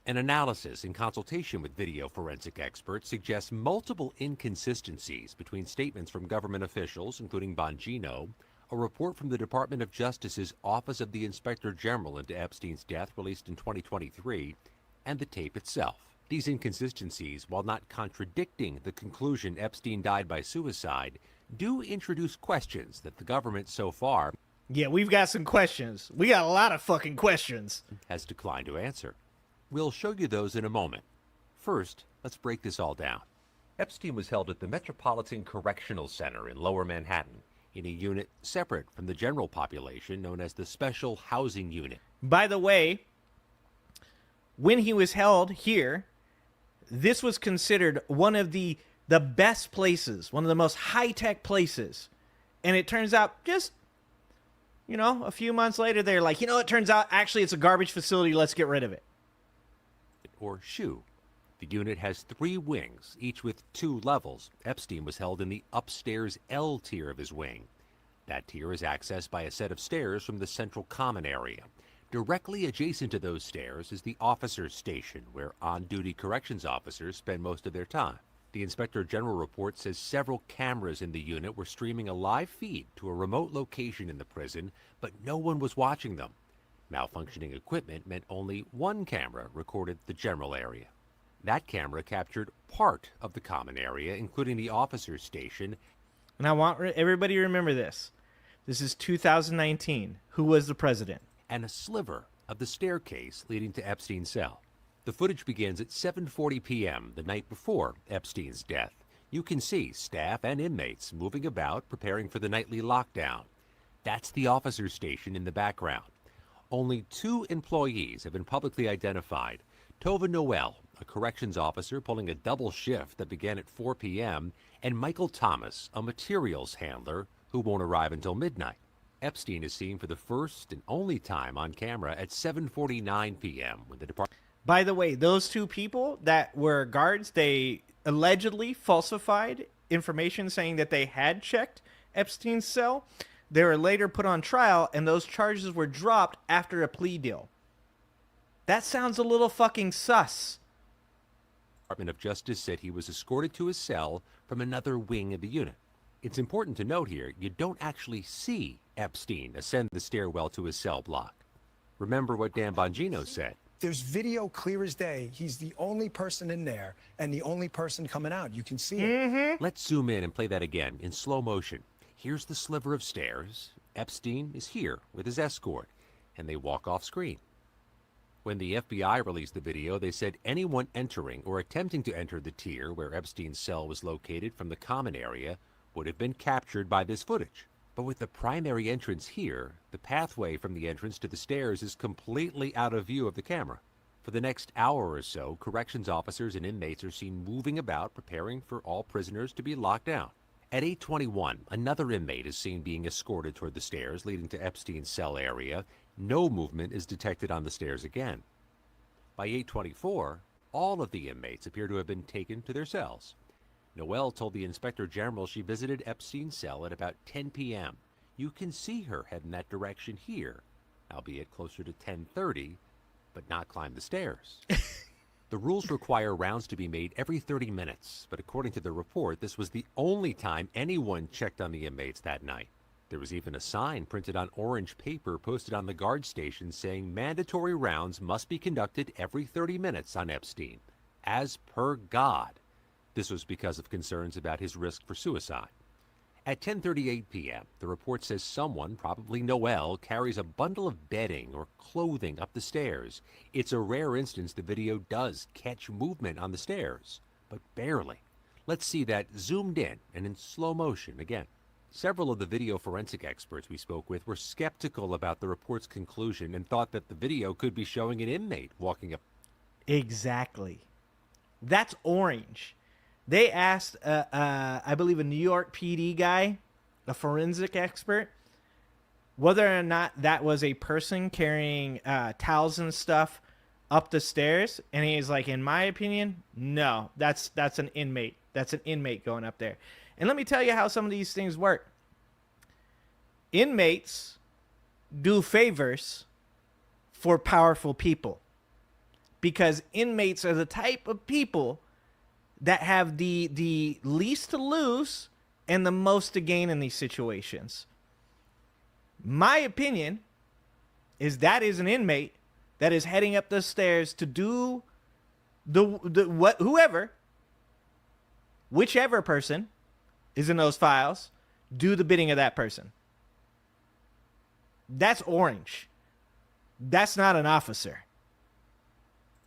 An analysis in consultation with video forensic experts suggests multiple inconsistencies between statements from government officials, including Bongino, a report from the Department of Justice's Office of the Inspector General into Epstein's death released in 2023, and the tape itself. These inconsistencies, while not contradicting the conclusion Epstein died by suicide, do introduce questions that the government so far... Yeah, we've got some questions. We got a lot of fucking questions. ...has declined to answer. We'll show you those in a moment. First, let's break this all down. Epstein was held at the Metropolitan Correctional Center in Lower Manhattan. in a unit separate from the general population known as the Special Housing Unit. By the way, when he was held here, this was considered one of the best places, one of the most high-tech places. And it turns out just, a few months later, they're like, it turns out actually it's a garbage facility. Let's get rid of it. Or SHU. The unit has 3 wings, each with 2 levels. Epstein was held in the upstairs L tier of his wing. That tier is accessed by a set of stairs from the central common area. Directly adjacent to those stairs is the officers' station, where on-duty corrections officers spend most of their time. The Inspector General report says several cameras in the unit were streaming a live feed to a remote location in the prison, but no one was watching them. Malfunctioning equipment meant only one camera recorded the general area. That camera captured part of the common area, including the officers' station. And I want everybody to remember this. This is 2019. Who was the president? And a sliver of the staircase leading to Epstein's cell. The footage begins at 7:40 p.m. the night before Epstein's death. You can see staff and inmates moving about, preparing for the nightly lockdown. That's the officers' station in the background. Only 2 employees have been publicly identified. Tova Noel, a corrections officer pulling a double shift that began at 4 p.m., and Michael Thomas, a materials handler who won't arrive until midnight. Epstein is seen for the first and only time on camera at 7:49 p.m. when the department... By the way, those 2 people that were guards, they allegedly falsified information saying that they had checked Epstein's cell. They were later put on trial, and those charges were dropped after a plea deal. That sounds a little fucking sus. Department of Justice said he was escorted to his cell from another wing of the unit. It's important to note here, you don't actually see Epstein ascend the stairwell to his cell block. Remember what Dan Bongino said. There's video clear as day. He's the only person in there and the only person coming out. You can see it. Let's zoom in and play that again in slow motion. Here's the sliver of stairs. Epstein is here with his escort, and they walk off screen. When the FBI released the video, they said anyone entering or attempting to enter the tier where Epstein's cell was located from the common area would have been captured by this footage. But with the primary entrance here, the pathway from the entrance to the stairs is completely out of view of the camera. For the next hour or so, corrections officers and inmates are seen moving about, preparing for all prisoners to be locked down. At 8:21, another inmate is seen being escorted toward the stairs leading to Epstein's cell area. No movement is detected on the stairs again. By 8:24, all of the inmates appear to have been taken to their cells. Noel told the Inspector General she visited Epstein's cell at about 10 p.m. You can see her head in that direction here, albeit closer to 10:30, but not climb the stairs. The rules require rounds to be made every 30 minutes, but according to the report, this was the only time anyone checked on the inmates that night. There was even a sign printed on orange paper posted on the guard station saying mandatory rounds must be conducted every 30 minutes on Epstein, as per God. This was because of concerns about his risk for suicide. At 10:38 p.m., the report says someone, probably Noel, carries a bundle of bedding or clothing up the stairs. It's a rare instance the video does catch movement on the stairs, but barely. Let's see that zoomed in and in slow motion again. Several of the video forensic experts we spoke with were skeptical about the report's conclusion and thought that the video could be showing an inmate walking up. Exactly. That's orange. They asked, I believe, a New York PD guy, a forensic expert, whether or not that was a person carrying towels and stuff up the stairs. And he's like, in my opinion, no, that's an inmate. That's an inmate going up there. And let me tell you how some of these things work. Inmates do favors for powerful people, because inmates are the type of people that have the least to lose and the most to gain in these situations. My opinion is that is an inmate that is heading up the stairs to do whichever person is in those files, do the bidding of that person. That's orange. That's not an officer.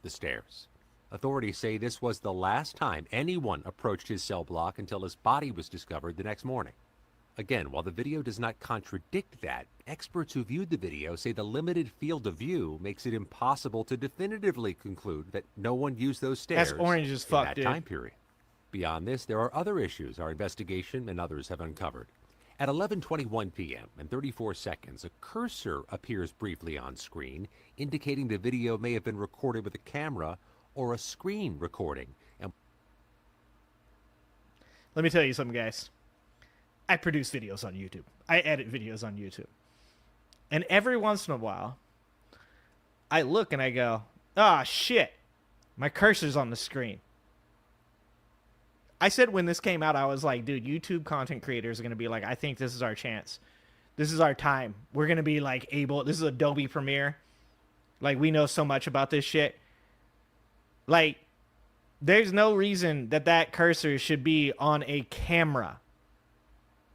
The stairs. Authorities say this was the last time anyone approached his cell block until his body was discovered the next morning. Again, while the video does not contradict that, experts who viewed the video say the limited field of view makes it impossible to definitively conclude that no one used those stairs That's orange as in fuck, that dude. time period. Beyond this, there are other issues our investigation and others have uncovered. At 11:21 p.m. and 34 seconds, a cursor appears briefly on screen, indicating the video may have been recorded with a camera or a screen recording. And Let me tell you something, guys. I produce videos on YouTube. I edit videos on YouTube. And every once in a while, I look and I go, ah, shit, my cursor's on the screen. I said when this came out, I was like, dude, YouTube content creators are going to be like, I think this is our chance. This is our time. We're going to be like this is Adobe Premiere. Like, we know so much about this shit. Like, there's no reason that cursor should be on a camera.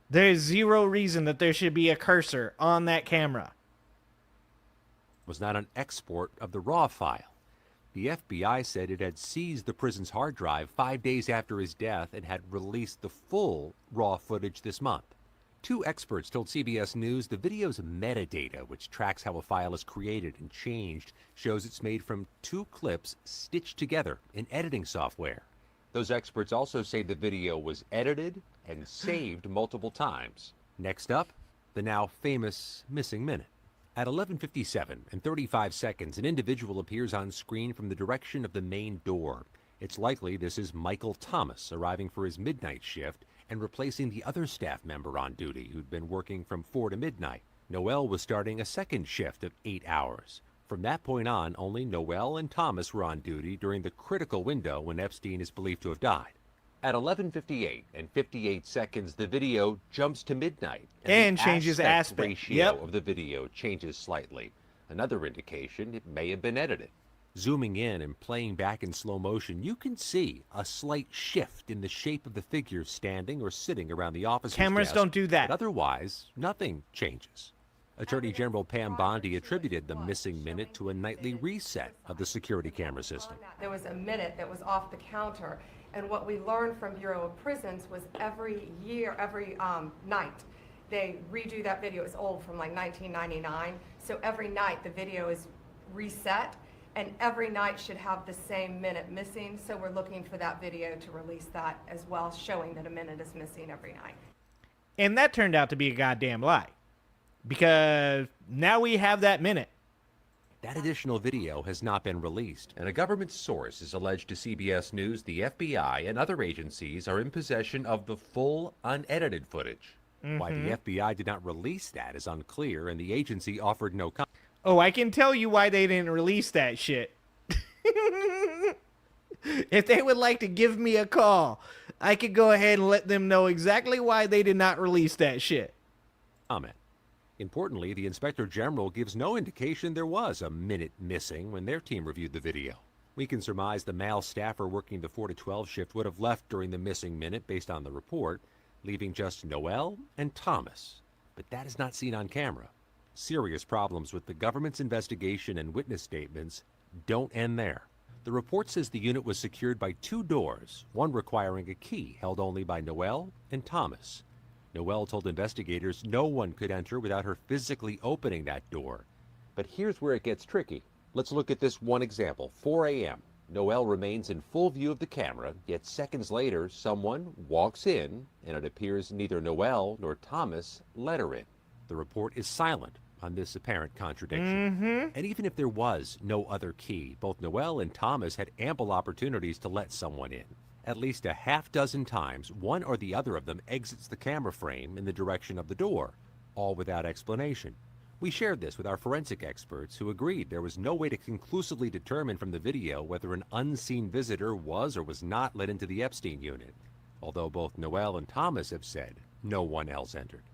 There's zero reason that there should be a cursor on that camera. was not an export of the raw file. The FBI said it had seized the prison's hard drive 5 days after his death and had released the full raw footage this month. Two experts told CBS News the video's metadata, which tracks how a file is created and changed, shows it's made from 2 clips stitched together in editing software. Those experts also say the video was edited and saved multiple times. Next up, the now famous missing minute. At 11:57 and 35 seconds, an individual appears on screen from the direction of the main door. It's likely this is Michael Thomas arriving for his midnight shift and replacing the other staff member on duty who'd been working from 4 to midnight. Noel was starting a second shift of 8 hours. From that point on, only Noel and Thomas were on duty during the critical window when Epstein is believed to have died. At 11:58 and 58 seconds, the video jumps to midnight. And the changes aspect ratio Yep. of the video changes slightly. Another indication it may have been edited. Zooming in and playing back in slow motion, you can see a slight shift in the shape of the figure standing or sitting around the officer's Cameras desk, don't do that. But otherwise, nothing changes. Attorney General Pam Bondi attributed the missing minute to a nightly reset of the security camera system. There was a minute that was off the counter, and what we learned from Bureau of Prisons was every night, they redo that video. It's old, from like 1999. So every night the video is reset, and every night should have the same minute missing. So we're looking for that video to release that as well, showing that a minute is missing every night. And that turned out to be a goddamn lie. Because now we have that minute. That additional video has not been released, and a government source is alleged to CBS News the FBI and other agencies are in possession of the full, unedited footage. Why the FBI did not release that is unclear, and the agency offered no comment. Oh, I can tell you why they didn't release that shit. If they would like to give me a call, I could go ahead and let them know exactly why they did not release that shit. Importantly, the Inspector General gives no indication there was a minute missing when their team reviewed the video. We can surmise the male staffer working the 4 to 12 shift would have left during the missing minute based on the report, leaving just Noel and Thomas. But that is not seen on camera. Serious problems with the government's investigation and witness statements don't end there. The report says the unit was secured by 2 doors, one requiring a key held only by Noel and Thomas. Noel told investigators no one could enter without her physically opening that door. But here's where it gets tricky. Let's look at this one example. 4 a.m. Noel remains in full view of the camera, yet seconds later someone walks in, and it appears neither Noel nor Thomas let her in. The report is silent on this apparent contradiction. And even if there was no other key, both Noel and Thomas had ample opportunities to let someone in. At least a half dozen times, one or the other of them exits the camera frame in the direction of the door, all without explanation. We shared this with our forensic experts who agreed there was no way to conclusively determine from the video whether an unseen visitor was or was not let into the Epstein unit, although both Noel and Thomas have said no one else entered.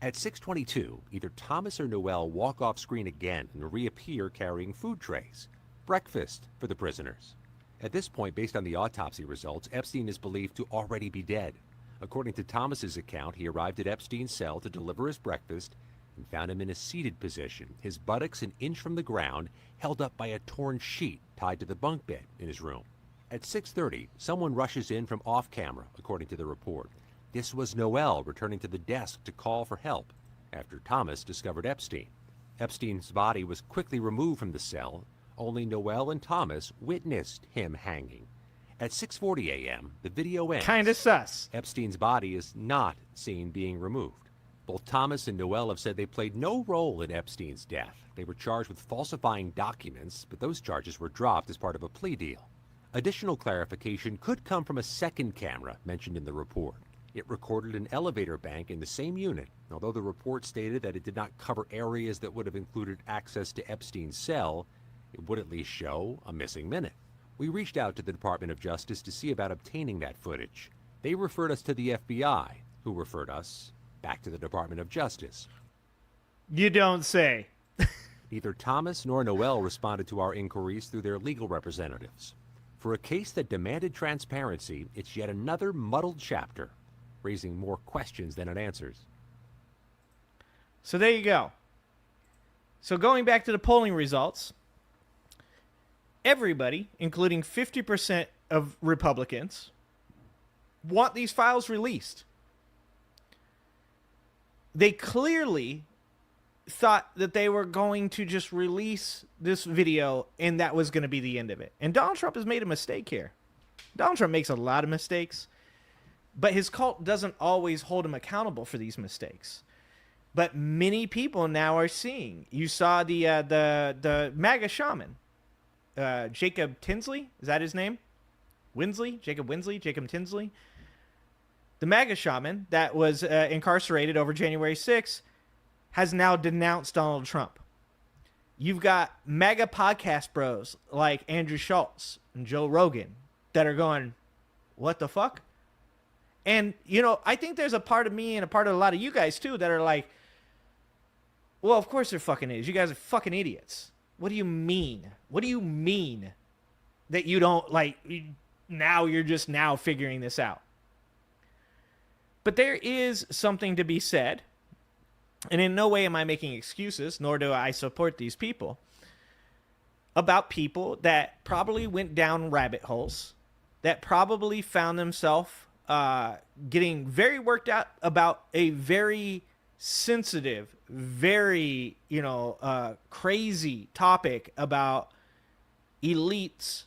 At 6:22, either Thomas or Noel walk off screen again and reappear carrying food trays, breakfast for the prisoners. At this point, based on the autopsy results, Epstein is believed to already be dead. According to Thomas's account, he arrived at Epstein's cell to deliver his breakfast and found him in a seated position, his buttocks an inch from the ground, held up by a torn sheet tied to the bunk bed in his room. At 6:30, someone rushes in from off camera, according to the report. This was Noel returning to the desk to call for help after Thomas discovered Epstein. Epstein's body was quickly removed from the cell. Only Noel and Thomas witnessed him hanging. At 6:40 a.m., the video ends. Kinda sus. Epstein's body is not seen being removed. Both Thomas and Noel have said they played no role in Epstein's death. They were charged with falsifying documents, but those charges were dropped as part of a plea deal. Additional clarification could come from a second camera mentioned in the report. It recorded an elevator bank in the same unit, although the report stated that it did not cover areas that would have included access to Epstein's cell. It would at least show a missing minute. We reached out to the Department of Justice to see about obtaining that footage. They referred us to the FBI, who referred us back to the Department of Justice. You don't say. Neither Thomas nor Noel responded to our inquiries through their legal representatives. For a case that demanded transparency, it's yet another muddled chapter, raising more questions than it answers. So there you go. So going back to the polling results, everybody, including 50% of Republicans, want these files released. They clearly thought that they were going to just release this video and that was going to be the end of it. And Donald Trump has made a mistake here. Donald Trump makes a lot of mistakes, but his cult doesn't always hold him accountable for these mistakes. But many people now are seeing. You saw the MAGA shaman, Jacob Tinsley. Is that his name? Jacob Tinsley. The MAGA shaman that was incarcerated over January 6th has now denounced Donald Trump. You've got MAGA podcast bros like Andrew Schultz and Joe Rogan that are going, what the fuck? And, you know, I think there's a part of me and a part of a lot of you guys, too, that are like, well, of course they're fucking idiots. You guys are fucking idiots. What do you mean? What do you mean that you don't, like, now you're just now figuring this out? But there is something to be said, and in no way am I making excuses, nor do I support these people, about people that probably went down rabbit holes, that probably found themselves getting very worked out about a very sensitive, very, crazy topic about elites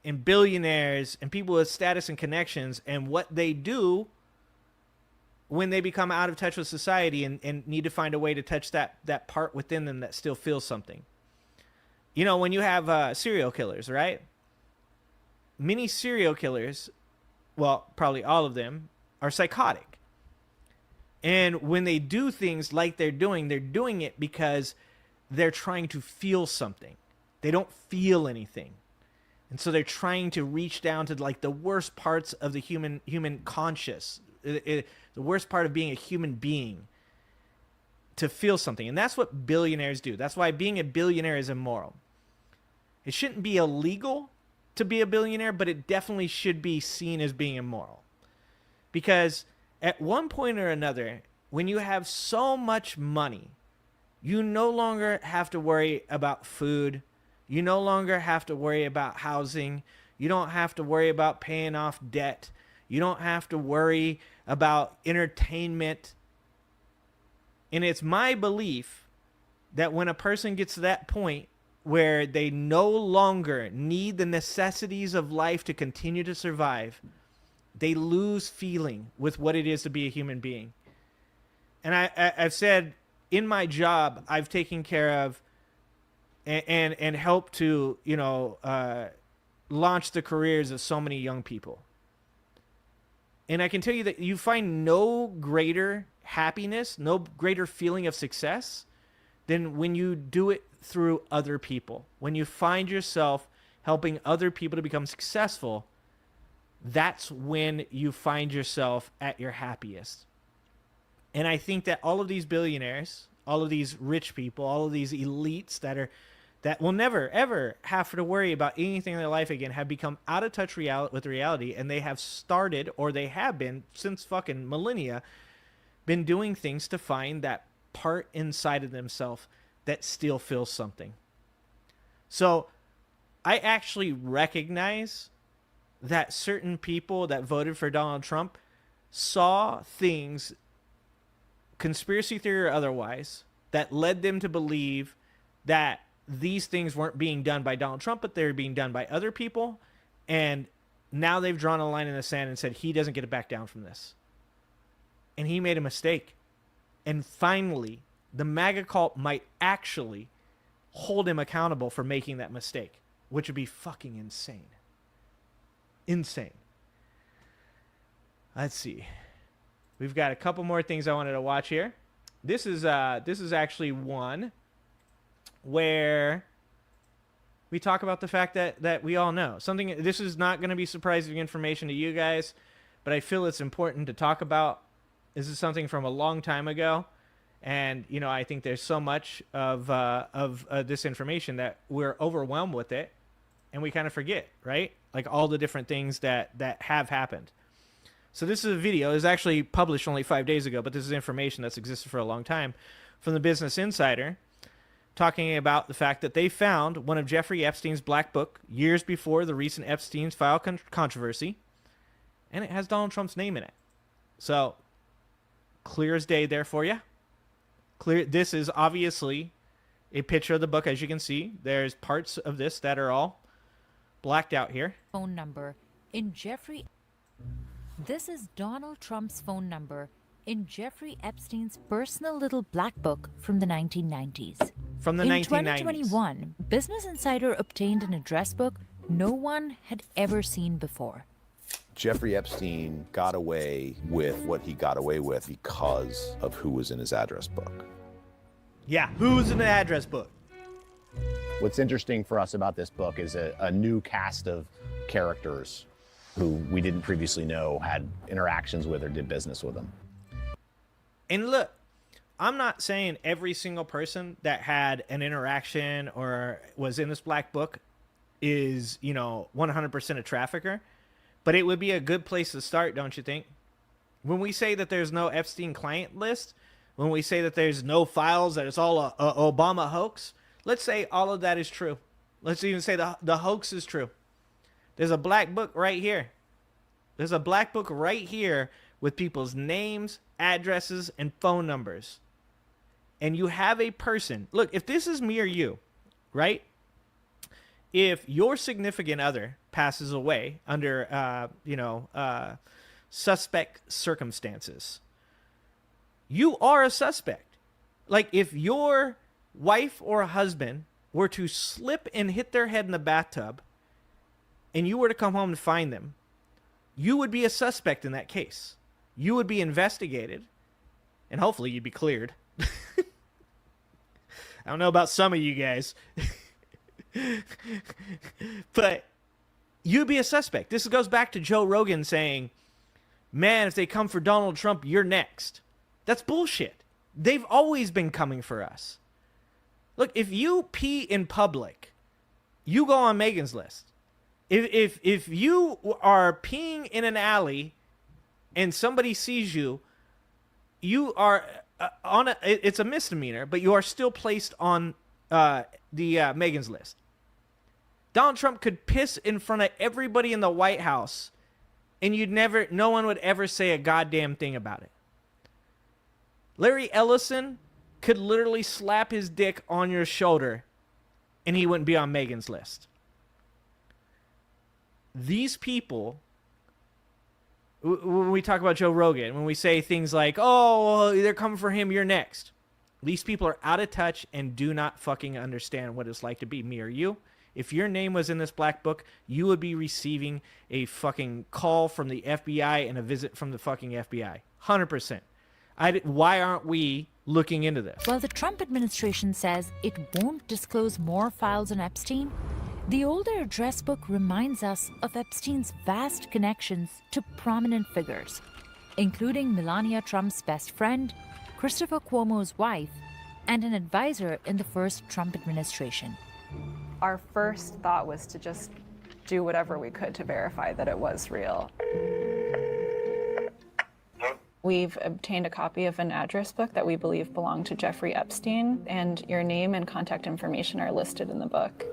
and billionaires and people with status and connections and what they do when they become out of touch with society and need to find a way to touch that part within them that still feels something. You know, when you have serial killers, right? Many serial killers, well, probably all of them, are psychotic. And when they do things like they're doing it because they're trying to feel something. They don't feel anything. And so they're trying to reach down to like the worst parts of the human conscious, the worst part of being a human being, to feel something. And that's what billionaires do. That's why being a billionaire is immoral. It shouldn't be illegal to be a billionaire, but it definitely should be seen as being immoral. Because at one point or another, when you have so much money, you no longer have to worry about food. You no longer have to worry about housing. You don't have to worry about paying off debt. You don't have to worry about entertainment. And it's my belief that when a person gets to that point where they no longer need the necessities of life to continue to survive, they lose feeling with what it is to be a human being. And I've said in my job, I've taken care of and helped to, launch the careers of so many young people. And I can tell you that you find no greater happiness, no greater feeling of success than when you do it through other people. When you find yourself helping other people to become successful, that's when you find yourself at your happiest. And I think that all of these billionaires, all of these rich people, all of these elites that will never, ever have to worry about anything in their life again have become out of touch with reality, and they have started, or they have been, since fucking millennia, been doing things to find that part inside of themselves that still feels something. So I actually recognize that certain people that voted for Donald Trump saw things, conspiracy theory or otherwise, that led them to believe that these things weren't being done by Donald Trump, but they're being done by other people. And now they've drawn a line in the sand and said he doesn't get to back down from this. And he made a mistake. And finally, the MAGA cult might actually hold him accountable for making that mistake, which would be fucking insane. Insane. Let's see. We've got a couple more things I wanted to watch here. This is actually one where we talk about the fact that we all know something. This is not going to be surprising information to you guys, but I feel it's important to talk about. This is something from a long time ago, and you know, I think there's so much of this information that we're overwhelmed with it, and we kind of forget, right? Like all the different things that have happened. So this is a video. It was actually published only 5 days ago, but this is information that's existed for a long time from the Business Insider, talking about the fact that they found one of Jeffrey Epstein's black book years before the recent Epstein's file controversy, and it has Donald Trump's name in it. So clear as day there for you. Clear. This is obviously a picture of the book. As you can see, there's parts of this that are all blacked out here. Phone number in Jeffrey. This is Donald Trump's phone number in Jeffrey Epstein's personal little black book from the 1990s. From the in 1990s. 2021, Business Insider obtained an address book no one had ever seen before. Jeffrey Epstein got away with what he got away with because of who was in his address book. Yeah, who's in the address book? What's interesting for us about this book is a new cast of characters who we didn't previously know had interactions with or did business with them. And look, I'm not saying every single person that had an interaction or was in this black book is, you know, 100% a trafficker, but it would be a good place to start, don't you think? When we say that there's no Epstein client list, when we say that there's no files, that it's all a Obama hoax, let's say all of that is true. Let's even say the hoax is true. There's a black book right here. There's a black book right here with people's names, addresses, and phone numbers. And you have a person. Look, if this is me or you, right? If your significant other passes away under, suspect circumstances, you are a suspect. Like if your wife or husband were to slip and hit their head in the bathtub and you were to come home and find them, you would be a suspect in that case. You would be investigated, and hopefully you'd be cleared. I don't know about some of you guys, but you'd be a suspect. This goes back to Joe Rogan saying, man, if they come for Donald Trump, you're next. That's bullshit. They've always been coming for us. Look, if you pee in public, you go on Megan's list. If you are peeing in an alley and somebody sees you, you are it's a misdemeanor, but you are still placed on the Megan's list. Donald Trump could piss in front of everybody in the White House, and no one would ever say a goddamn thing about it. Larry Ellison could literally slap his dick on your shoulder, and he wouldn't be on Megan's list. These people, when we talk about Joe Rogan, when we say things like, oh, they're coming for him, you're next. These people are out of touch and do not fucking understand what it's like to be me or you. If your name was in this black book, you would be receiving a fucking call from the FBI and a visit from the fucking FBI. 100%. Why aren't we looking into this? While the Trump administration says it won't disclose more files on Epstein, the older address book reminds us of Epstein's vast connections to prominent figures, including Melania Trump's best friend, Christopher Cuomo's wife, and an advisor in the first Trump administration. Our first thought was to just do whatever we could to verify that it was real. We've obtained a copy of an address book that we believe belonged to Jeffrey Epstein, and your name and contact information are listed in the book.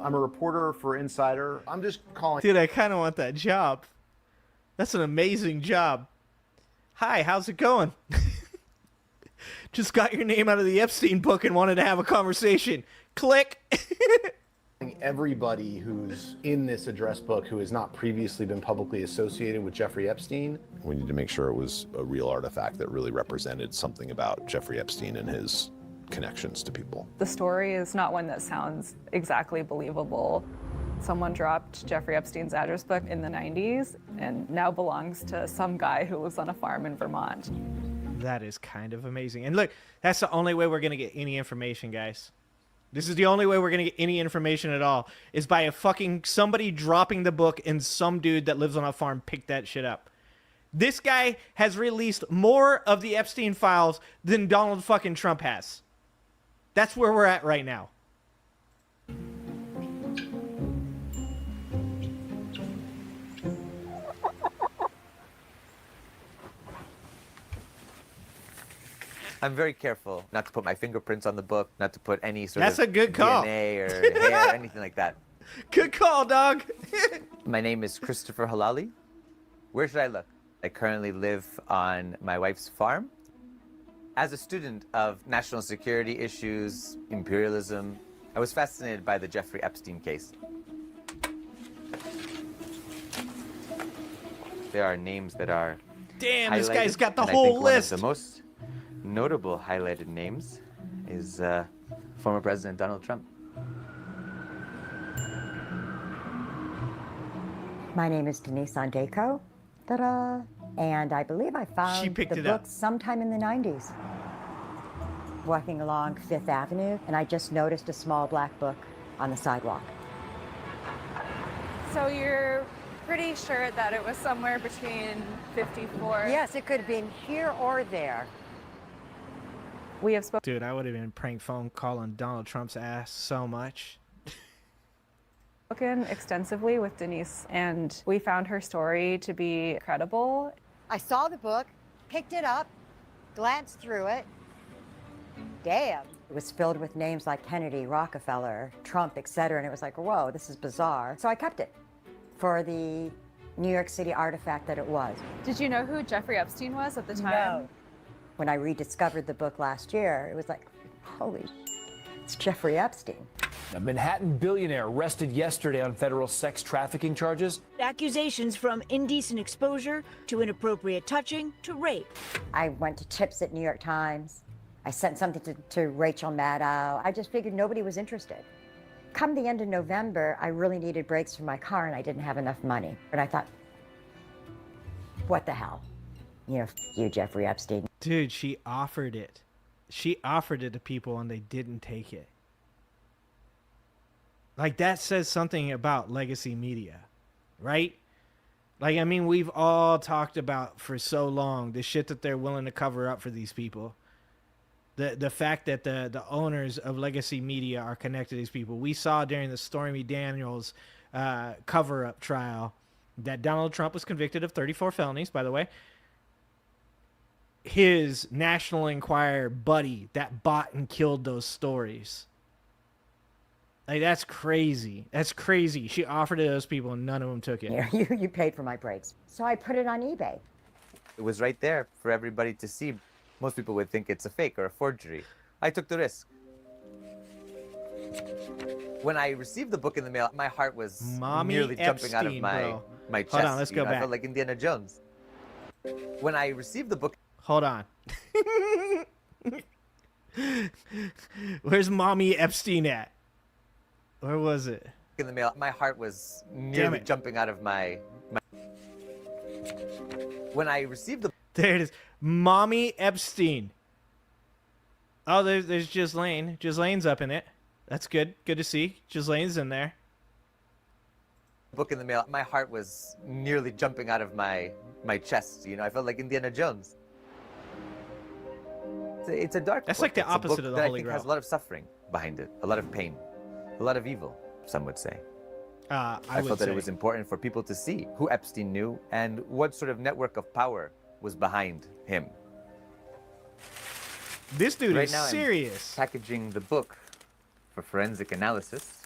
I'm a reporter for Insider. I'm just calling. Dude, I kind of want that job. That's an amazing job. Hi, how's it going? Just got your name out of the Epstein book and wanted to have a conversation. Click. Everybody who's in this address book who has not previously been publicly associated with Jeffrey Epstein. We need to make sure it was a real artifact that really represented something about Jeffrey Epstein and his connections to people. The story is not one that sounds exactly believable. Someone dropped Jeffrey Epstein's address book in the 90s and now belongs to some guy who lives on a farm in Vermont. That is kind of amazing. And look, that's the only way we're going to get any information, guys. This is the only way we're going to get any information at all, is by a fucking somebody dropping the book and some dude that lives on a farm picked that shit up. This guy has released more of the Epstein files than Donald fucking Trump has. That's where we're at right now. I'm very careful not to put my fingerprints on the book, not to put any sort That's of a good call. DNA or hair or anything like that. Good call, dog. My name is Christopher Halali. Where should I look? I currently live on my wife's farm. As a student of national security issues, imperialism, I was fascinated by the Jeffrey Epstein case. There are names that are Damn, this guy's highlighted, got the and I whole think list. One of the most notable highlighted names is former President Donald Trump. My name is Denise Ondeko. Ta-da! And I believe I found the book sometime in the 90s. Walking along Fifth Avenue, and I just noticed a small black book on the sidewalk. So you're pretty sure that it was somewhere between 54? Yes, it could have been here or there. We have spoken. Dude, I would have been prank phone calling Donald Trump's ass so much. Spoken extensively with Denise, and we found her story to be credible. I saw the book, picked it up, glanced through it. Damn. It was filled with names like Kennedy, Rockefeller, Trump, etc. And it was like, whoa, this is bizarre. So I kept it for the New York City artifact that it was. Did you know who Jeffrey Epstein was at the time? No. When I rediscovered the book last year, it was like, holy, it's Jeffrey Epstein. A Manhattan billionaire arrested yesterday on federal sex trafficking charges. Accusations from indecent exposure to inappropriate touching to rape. I went to tips at New York Times. I sent something to Rachel Maddow. I just figured nobody was interested. Come the end of November, I really needed brakes for my car and I didn't have enough money. And I thought, what the hell? You know, you, Jeffrey Epstein. Dude, she offered it. She offered it to people and they didn't take it. Like, that says something about legacy media, right? Like, I mean, we've all talked about for so long the shit that they're willing to cover up for these people. The fact that the owners of legacy media are connected to these people. We saw during the Stormy Daniels cover-up trial that Donald Trump was convicted of 34 felonies, by the way. His National Enquirer buddy that bought and killed those stories. Like, that's crazy. That's crazy. She offered it to those people and none of them took it. Yeah, you paid for my brakes. So I put it on eBay. It was right there for everybody to see. Most people would think it's a fake or a forgery. I took the risk. When I received the book in the mail, my heart was nearly jumping out of my chest. Hold on, let's go back. I felt like Indiana Jones. When I received the book... Hold on. Where's Mommy Epstein at? Where was it? In the mail, my heart was nearly jumping out of my... When I received the... There it is. Mommy Epstein. Oh, there's Ghislaine. Ghislaine's up in it. That's good. Good to see. Ghislaine's in there. Book in the mail, my heart was nearly jumping out of my chest. You know, I felt like Indiana Jones. It's a dark That's book. like the It's a opposite book of the that Holy I think Grail. has a lot of suffering behind it, a lot of pain, a lot of evil, some would say. I felt that it was important for people to see who Epstein knew and what sort of network of power was behind him. This dude right is now serious. I'm packaging the book for forensic analysis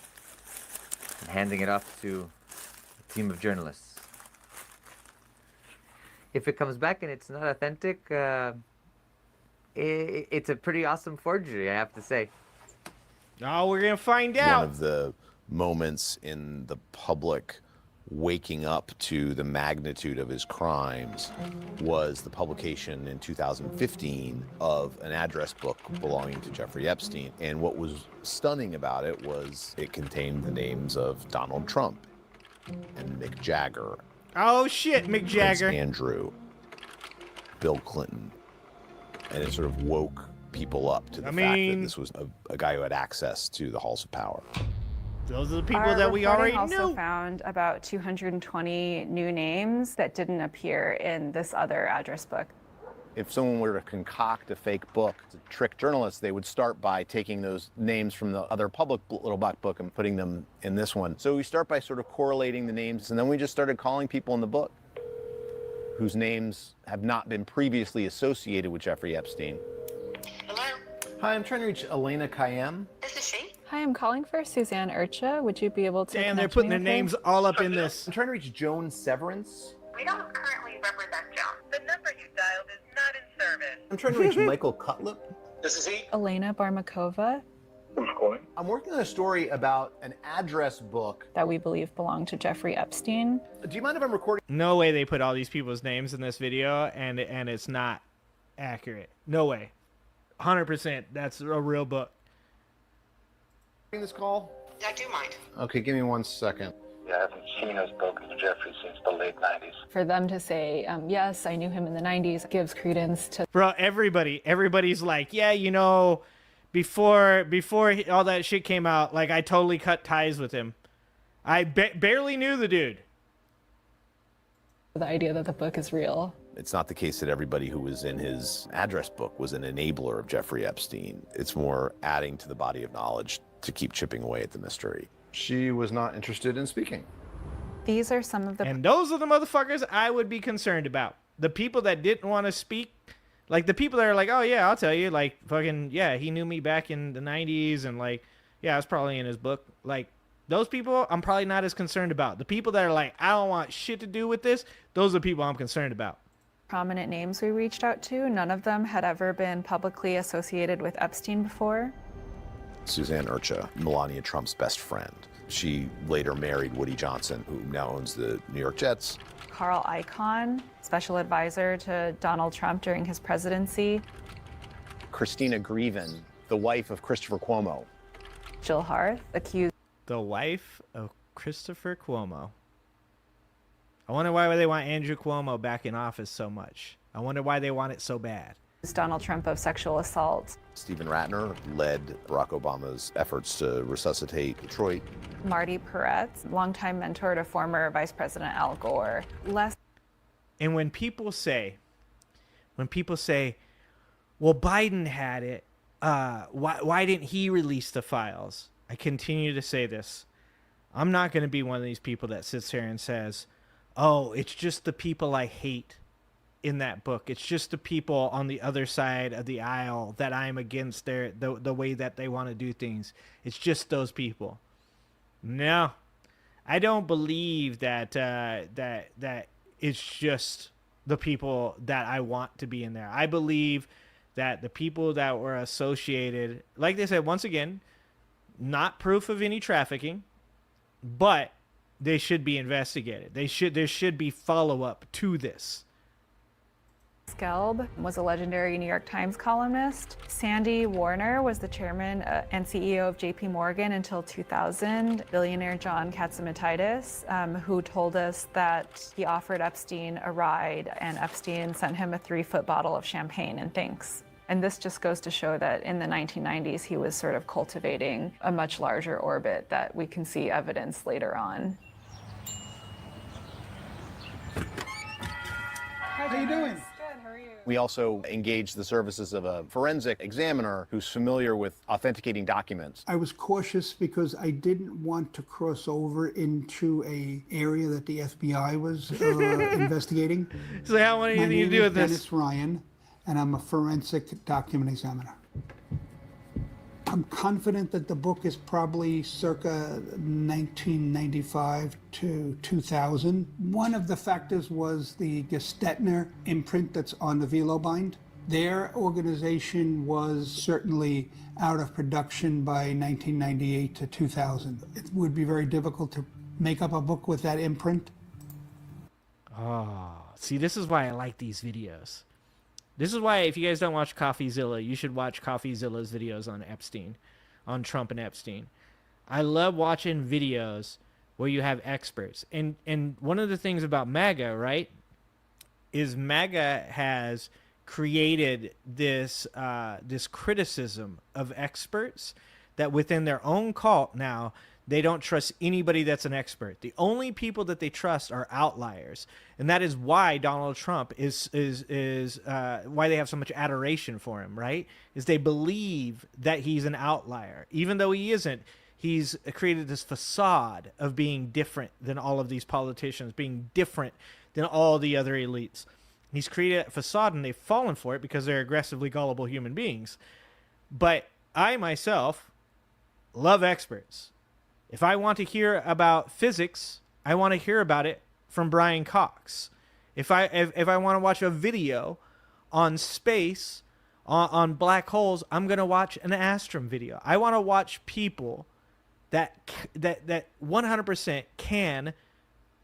and handing it off to a team of journalists. If it comes back and it's not authentic, it's a pretty awesome forgery, I have to say. Oh, we're gonna find out. One of the moments in the public waking up to the magnitude of his crimes was the publication in 2015 of an address book belonging to Jeffrey Epstein. And what was stunning about it was it contained the names of Donald Trump and Mick Jagger. Oh shit, Mick Jagger. Prince Andrew, Bill Clinton. And it sort of woke people up to the fact that this was a guy who had access to the halls of power. Those are the people Our that we already reporting also knew. found about 220 new names that didn't appear in this other address book. If someone were to concoct a fake book to trick journalists, they would start by taking those names from the other public little black book and putting them in this one. So we start by sort of correlating the names, and then we just started calling people in the book whose names have not been previously associated with Jeffrey Epstein. Hi, I'm trying to reach Elena Kayem. This is she. Hi, I'm calling for Suzanne Urcha. Would you be able to Damn, they're connect putting me their with her? names all up in this. I'm trying to reach Joan Severance. We don't currently represent Joan. The number you dialed is not in service. I'm trying to reach Michael Cutlip. This is he. Elena Barmakova. I'm working on a story about an address book that we believe belonged to Jeffrey Epstein. Do you mind if I'm recording? No way they put all these people's names in this video and it's not accurate. No way. 100%. That's a real book. This call? I do mind. Okay, give me 1 second. Yeah, I haven't seen or spoken to Jeffrey since the late 90s. For them to say, yes, I knew him in the 90s, gives credence to... Bro, everybody's like, yeah, you know, before all that shit came out, like, I totally cut ties with him. I barely knew the dude. The idea that the book is real. It's not the case that everybody who was in his address book was an enabler of Jeffrey Epstein. It's more adding to the body of knowledge to keep chipping away at the mystery. She was not interested in speaking. These are some of the... And those are the motherfuckers I would be concerned about. The people that didn't want to speak, like the people that are like, oh yeah, I'll tell you, like fucking, yeah, he knew me back in the 90s and like, yeah, it's probably in his book. Like, those people I'm probably not as concerned about. The people that are like, I don't want shit to do with this, those are the people I'm concerned about. Prominent names we reached out to, none of them had ever been publicly associated with Epstein before. Suzanne Urcha, Melania Trump's best friend. She later married Woody Johnson, who now owns the New York Jets. Carl Icahn, special advisor to Donald Trump during his presidency. Christina Grieven, the wife of Christopher Cuomo. Jill Harth, accused. The wife of Christopher Cuomo. I wonder why they want Andrew Cuomo back in office so much. I wonder why they want it so bad. Donald Trump of sexual assault. Stephen Ratner led Barack Obama's efforts to resuscitate Detroit. Marty Peretz, longtime mentor to former Vice President Al Gore. And when people say, well, Biden had it, why didn't he release the files? I continue to say this. I'm not going to be one of these people that sits here and says, oh, it's just the people I hate in that book. It's just the people on the other side of the aisle that I'm against the way that they want to do things. It's just those people. No, I don't believe that that it's just the people that I want to be in there. I believe that the people that were associated, like they said, once again, not proof of any trafficking, but they should be investigated. There should be follow-up to this. Gelb was a legendary New York Times columnist. Sandy Warner was the chairman and CEO of JP Morgan until 2000. Billionaire John Katzimatidis, who told us that he offered Epstein a ride and Epstein sent him a 3-foot bottle of champagne and thanks. And this just goes to show that in the 1990s, he was sort of cultivating a much larger orbit that we can see evidence later on. How you doing? We also engaged the services of a forensic examiner who's familiar with authenticating documents. I was cautious because I didn't want to cross over into an area that the FBI was investigating. So how what do you need to do with this? Dennis Ryan, and I'm a forensic document examiner. I'm confident that the book is probably circa 1995 to 2000. One of the factors was the Gestetner imprint that's on the Velobind. Their organization was certainly out of production by 1998 to 2000. It would be very difficult to make up a book with that imprint. Oh, see, this is why I like these videos. This is why, if you guys don't watch CoffeeZilla, you should watch CoffeeZilla's videos on Epstein, on Trump and Epstein. I love watching videos where you have experts. And one of the things about MAGA, right, is MAGA has created this this criticism of experts that within their own cult now, they don't trust anybody that's an expert. The only people that they trust are outliers. And that is why Donald Trump is why they have so much adoration for him, right? Is they believe that he's an outlier. Even though he isn't, he's created this facade of being different than all of these politicians, being different than all the other elites. He's created a facade, and they've fallen for it because they're aggressively gullible human beings. But I myself love experts. If I want to hear about physics, I want to hear about it from Brian Cox. If I want to watch a video on space, on black holes, I'm going to watch an Astrum video. I want to watch people that 100% can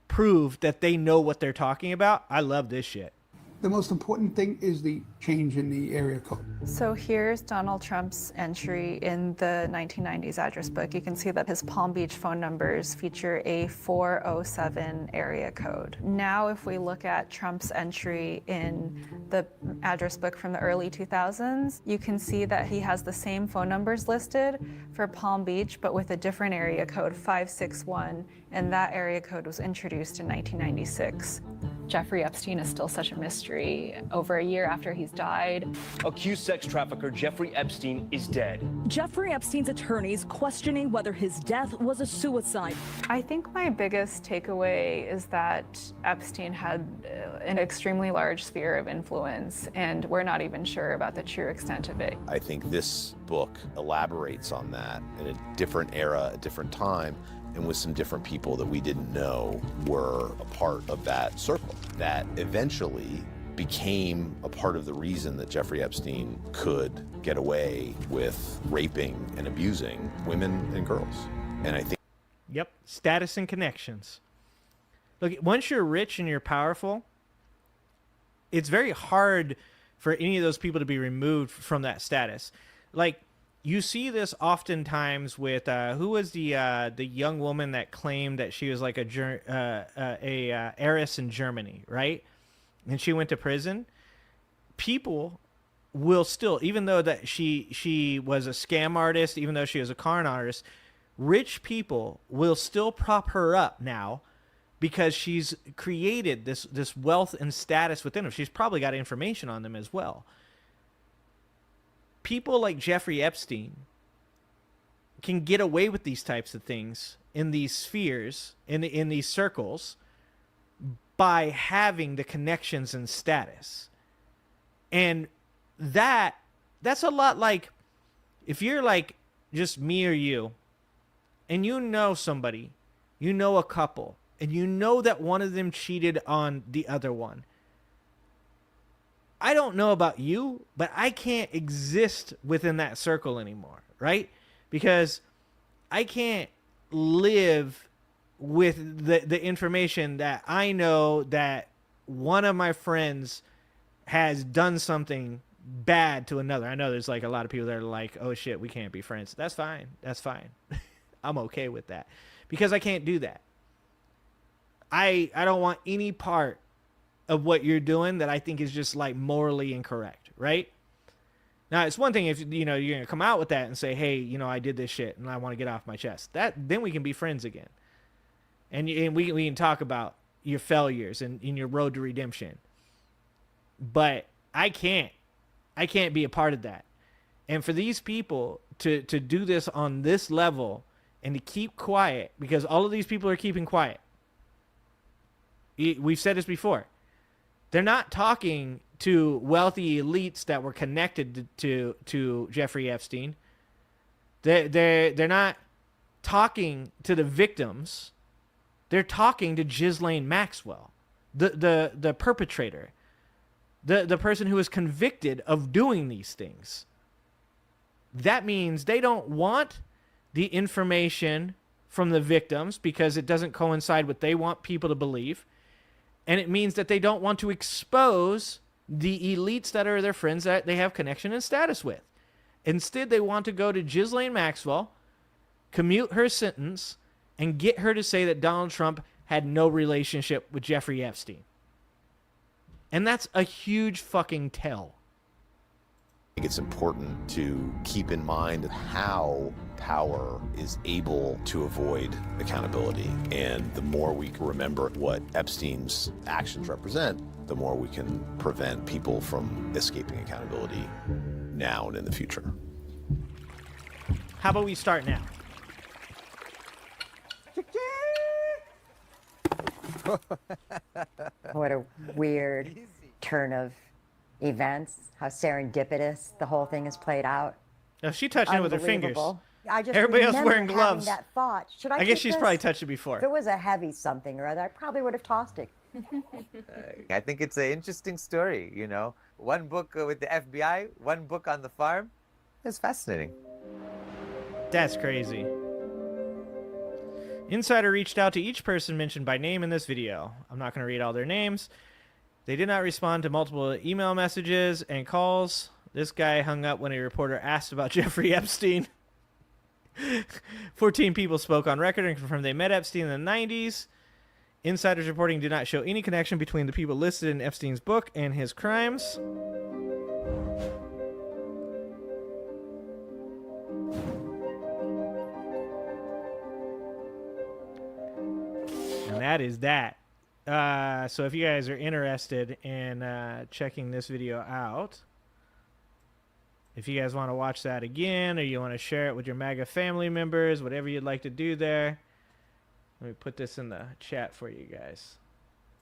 prove that they know what they're talking about. I love this shit. The most important thing is the change in the area code. So here's Donald Trump's entry in the 1990s address book. You can see that his Palm Beach phone numbers feature a 407 area code. Now, if we look at Trump's entry in the address book from the early 2000s, you can see that he has the same phone numbers listed for Palm Beach, but with a different area code, 561, and that area code was introduced in 1996. Jeffrey Epstein is still such a mystery. Over a year after he's died. Accused sex trafficker Jeffrey Epstein is dead. Jeffrey Epstein's attorneys questioning whether his death was a suicide. I think my biggest takeaway is that Epstein had an extremely large sphere of influence, and we're not even sure about the true extent of it. I think this book elaborates on that in a different era, a different time, and with some different people that we didn't know were a part of that circle that eventually became a part of the reason that Jeffrey Epstein could get away with raping and abusing women and girls. And I think... Yep, status and connections. Look, once you're rich and you're powerful, it's very hard for any of those people to be removed from that status. Like, you see this oftentimes with who was the young woman that claimed that she was like a heiress in Germany, right? And she went to prison. People will still, even though that she was a scam artist, even though she was a con artist, rich people will still prop her up now because she's created this wealth and status within her. She's probably got information on them as well. People like Jeffrey Epstein can get away with these types of things in these spheres, in these circles, by having the connections and status. And that's a lot like if you're like just me or you, and you know somebody, you know a couple, and you know that one of them cheated on the other one. I don't know about you, but I can't exist within that circle anymore, right? Because I can't live with the information that I know that one of my friends has done something bad to another. I know there's like a lot of people that are like, oh shit, we can't be friends. That's fine. That's fine. I'm okay with that because I can't do that. I don't want any part of what you're doing that I think is just like morally incorrect, right? Now, it's one thing if, you know, you're going to come out with that and say, hey, you know, I did this shit and I want to get off my chest. Then we can be friends again. And we can talk about your failures and in your road to redemption. But I can't be a part of that. And for these people to do this on this level and to keep quiet, because all of these people are keeping quiet. We've said this before. They're not talking to wealthy elites that were connected to Jeffrey Epstein. They're not talking to the victims. They're talking to Ghislaine Maxwell, the perpetrator, the person who was convicted of doing these things. That means they don't want the information from the victims because it doesn't coincide with what they want people to believe. And it means that they don't want to expose the elites that are their friends that they have connection and status with. Instead, they want to go to Ghislaine Maxwell, commute her sentence, and get her to say that Donald Trump had no relationship with Jeffrey Epstein. And that's a huge fucking tell. I think it's important to keep in mind how power is able to avoid accountability. And the more we can remember what Epstein's actions represent, the more we can prevent people from escaping accountability now and in the future. How about we start now? What a weird turn of events. How serendipitous the whole thing has played out. Now, she touching it with her fingers. Unbelievable. I just Everybody else remember wearing having gloves. That thought. Should I guess take she's this? probably touched it before. If it was a heavy something or other, I probably would have tossed it. I think it's an interesting story, you know. One book with the FBI, one book on the farm. It's fascinating. That's crazy. Insider reached out to each person mentioned by name in this video. I'm not going to read all their names. They did not respond to multiple email messages and calls. This guy hung up when a reporter asked about Jeffrey Epstein. 14 people spoke on record and confirmed they met Epstein in the 90s. Insiders reporting did not show any connection between the people listed in Epstein's book and his crimes. And that is that. So if you guys are interested in checking this video out, if you guys want to watch that again or you want to share it with your MAGA family members, whatever you'd like to do there, let me put this in the chat for you guys.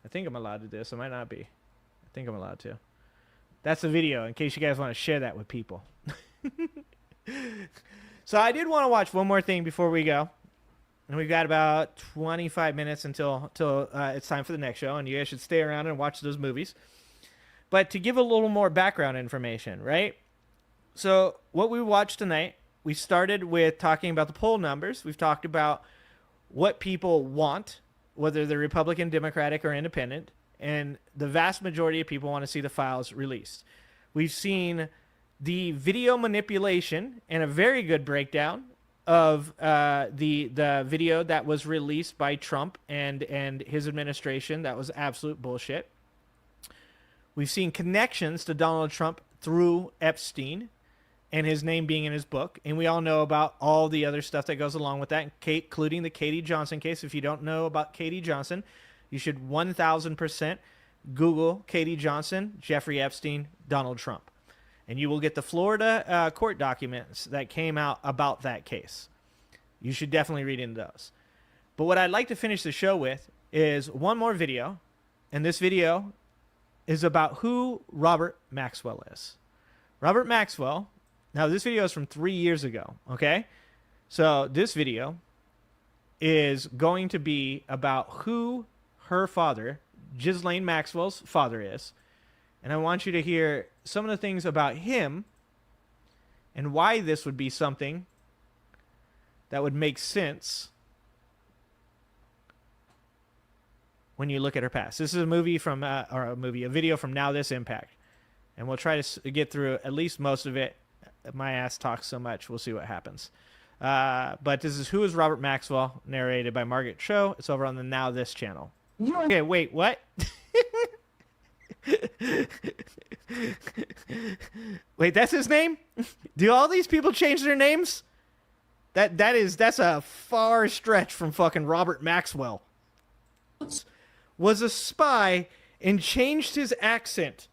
I think I'm allowed to do this. I might not be. I think I'm allowed to. That's the video in case you guys want to share that with people. So I did want to watch one more thing before we go. And we've got about 25 minutes until it's time for the next show. And you guys should stay around and watch those movies. But to give a little more background information, right? So what we watched tonight, we started with talking about the poll numbers. We've talked about what people want, whether they're Republican, Democratic, or Independent. And the vast majority of people want to see the files released. We've seen the video manipulation and a very good breakdown of the video that was released by Trump and his administration. That was absolute bullshit. We've seen connections to Donald Trump through Epstein and his name being in his book. And we all know about all the other stuff that goes along with that, including the Katie Johnson case. If you don't know about Katie Johnson, you should 1,000% Google Katie Johnson, Jeffrey Epstein, Donald Trump. And you will get the Florida court documents that came out about that case. You should definitely read into those. But what I'd like to finish the show with is one more video. And this video is about who Robert Maxwell is. Robert Maxwell. Now, this video is from 3 years ago, okay? So this video is going to be about who her father, Ghislaine Maxwell's father, is. And I want you to hear some of the things about him and why this would be something that would make sense when you look at her past. This is a movie from, a video from Now This Impact. And we'll try to get through at least most of it. My ass talks so much. We'll see what happens. But this is Who is Robert Maxwell, narrated by Margaret Cho. It's over on the Now This channel. Okay, wait, what? Wait, that's his name? Do all these people change their names? That's a far stretch from fucking Robert Maxwell. Was a spy and changed his accent.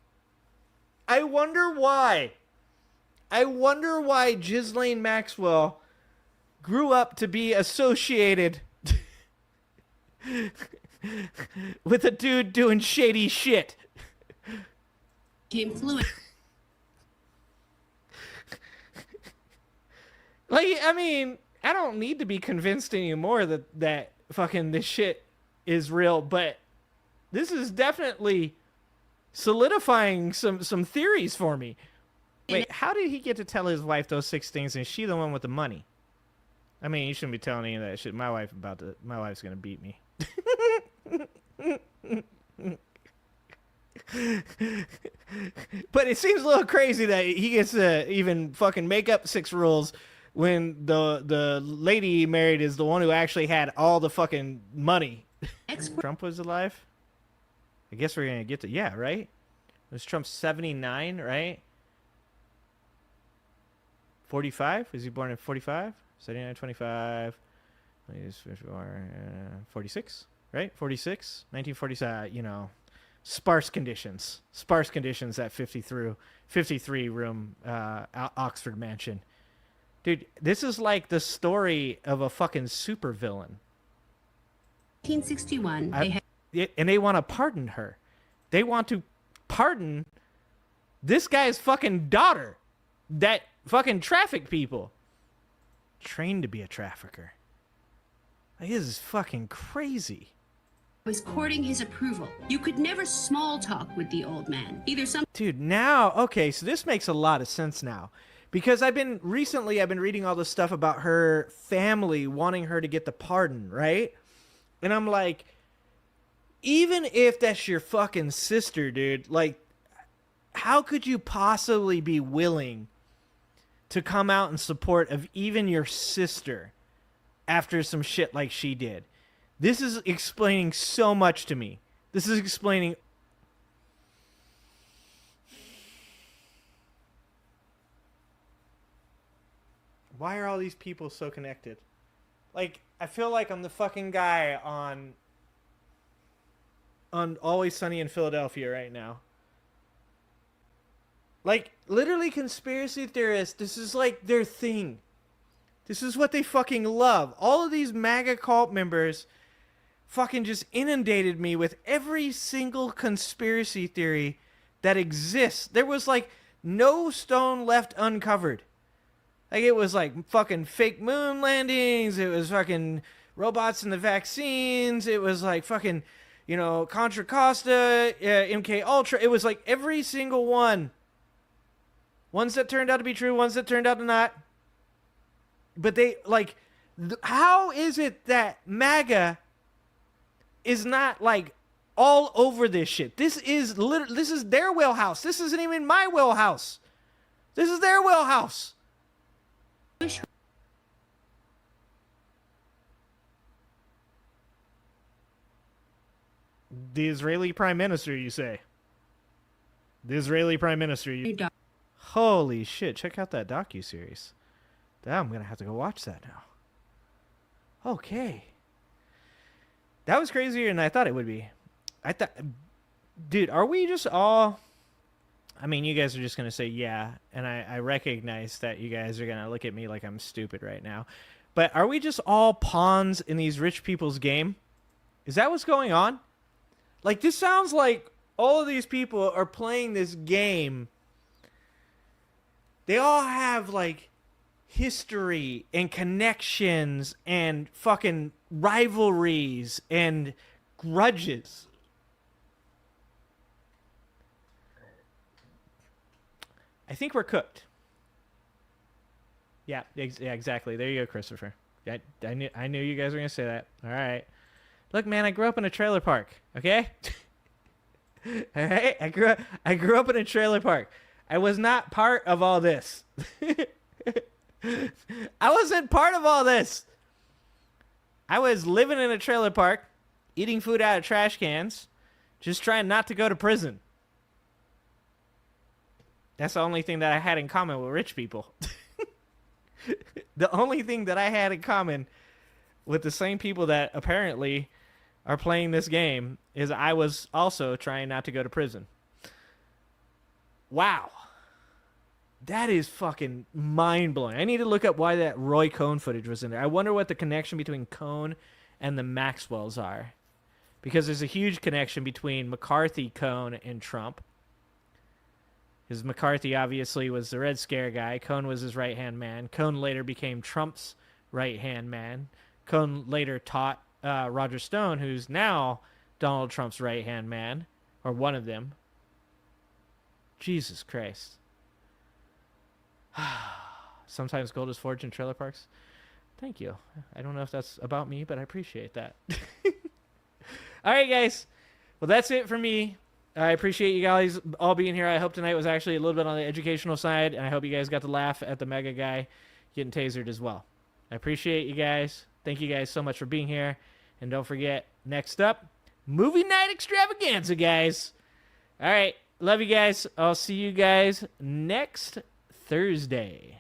I wonder why. I wonder why Ghislaine Maxwell grew up to be associated with a dude doing shady shit. Came fluent. Like, I mean, I don't need to be convinced anymore that fucking this shit is real, but this is definitely solidifying some theories for me. Wait, how did he get to tell his wife those 6 things, and is she the one with the money? I mean, you shouldn't be telling any of that shit. My wife's gonna beat me. But it seems a little crazy that he gets to even fucking make up 6 rules when the lady he married is the one who actually had all the fucking money. Trump was alive? I guess we're gonna get to, yeah, right? Was Trump 79, right? 45? Was he born in 45? 79, 25, 46, right? 46, 1946, you know, sparse conditions at 53 room Oxford mansion. Dude, this is like the story of a fucking supervillain. 1961, and they want to pardon her. They want to pardon this guy's fucking daughter that fucking trafficked people. Trained to be a trafficker. Like, this is fucking crazy. was courting his approval. You could never small talk with the old man. Dude, now, okay, so this makes a lot of sense now. Because I've been reading all this stuff about her family wanting her to get the pardon, right? And I'm like, even if that's your fucking sister, dude, like, how could you possibly be willing to come out in support of even your sister after some shit like she did? This is explaining so much to me. This is explaining... Why are all these people so connected? Like, I feel like I'm the fucking guy on Always Sunny in Philadelphia right now. Like, literally conspiracy theorists, this is like their thing. This is what they fucking love. All of these MAGA cult members fucking just inundated me with every single conspiracy theory that exists. There was like no stone left uncovered. Like, it was like fucking fake moon landings. It was fucking robots in the vaccines. It was like fucking, you know, Contra Costa, MK Ultra. It was like every single one. Ones that turned out to be true, ones that turned out to not. But they, like, how is it that MAGA is not, like, all over this shit? This is their wheelhouse. This isn't even my wheelhouse. This is their wheelhouse. The Israeli Prime Minister, you say? The Israeli Prime Minister, you... Holy shit, check out that docuseries. Damn, I'm gonna have to go watch that now. Okay. That was crazier than I thought it would be. Dude, are we just all... I mean, you guys are just going to say, yeah, and I recognize that you guys are going to look at me like I'm stupid right now. But are we just all pawns in these rich people's game? Is that what's going on? Like, this sounds like all of these people are playing this game. They all have, like, history and connections and fucking rivalries and grudges. I think we're cooked. Yeah, exactly. There you go, Christopher. I knew you guys were going to say that. All right. Look, man, I grew up in a trailer park, okay? All right? I grew up in a trailer park. I was not part of all this. I wasn't part of all this. I was living in a trailer park, eating food out of trash cans, just trying not to go to prison. That's the only thing that I had in common with rich people. The only thing that I had in common with the same people that apparently are playing this game is I was also trying not to go to prison. Wow. That is fucking mind-blowing. I need to look up why that Roy Cohn footage was in there. I wonder what the connection between Cohn and the Maxwells are. Because there's a huge connection between McCarthy, Cohn, and Trump. Because McCarthy obviously was the Red Scare guy. Cohn was his right-hand man. Cohn later became Trump's right-hand man. Cohn later taught Roger Stone, who's now Donald Trump's right-hand man, or one of them. Jesus Christ. Sometimes gold is forged in trailer parks. Thank you. I don't know if that's about me, but I appreciate that. All right, guys. Well, that's it for me. I appreciate you guys all being here. I hope tonight was actually a little bit on the educational side, and I hope you guys got to laugh at the mega guy getting tasered as well. I appreciate you guys. Thank you guys so much for being here. And don't forget, next up, movie night extravaganza, guys. All right. Love you guys. I'll see you guys next Thursday.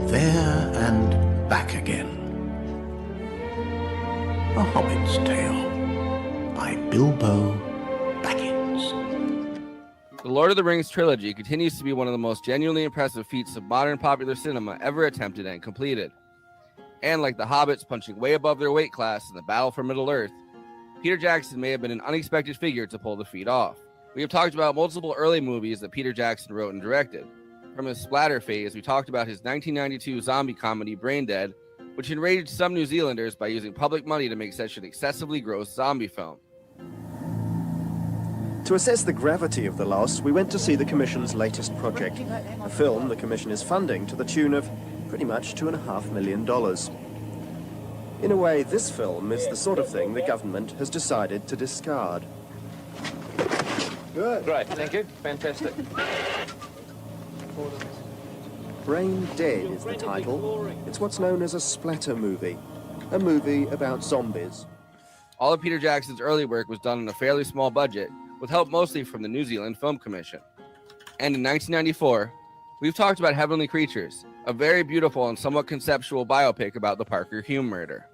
There and back again. A Hobbit's Tale by Bilbo Baggins. The Lord of the Rings trilogy continues to be one of the most genuinely impressive feats of modern popular cinema ever attempted and completed. And like the Hobbits punching way above their weight class in the Battle for Middle-earth, Peter Jackson may have been an unexpected figure to pull the feat off. We have talked about multiple early movies that Peter Jackson wrote and directed. From his splatter phase, we talked about his 1992 zombie comedy Braindead, which enraged some New Zealanders by using public money to make such an excessively gross zombie film. To assess the gravity of the loss, we went to see the Commission's latest project, a film the Commission is funding to the tune of pretty much $2.5 million. In a way, this film is the sort of thing the government has decided to discard. Good. Great, thank you. Fantastic. Brain Dead is the title. It's what's known as a splatter movie, a movie about zombies. All of Peter Jackson's early work was done on a fairly small budget, with help mostly from the New Zealand Film Commission. And in 1994, we've talked about Heavenly Creatures, a very beautiful and somewhat conceptual biopic about the Parker Hume murder.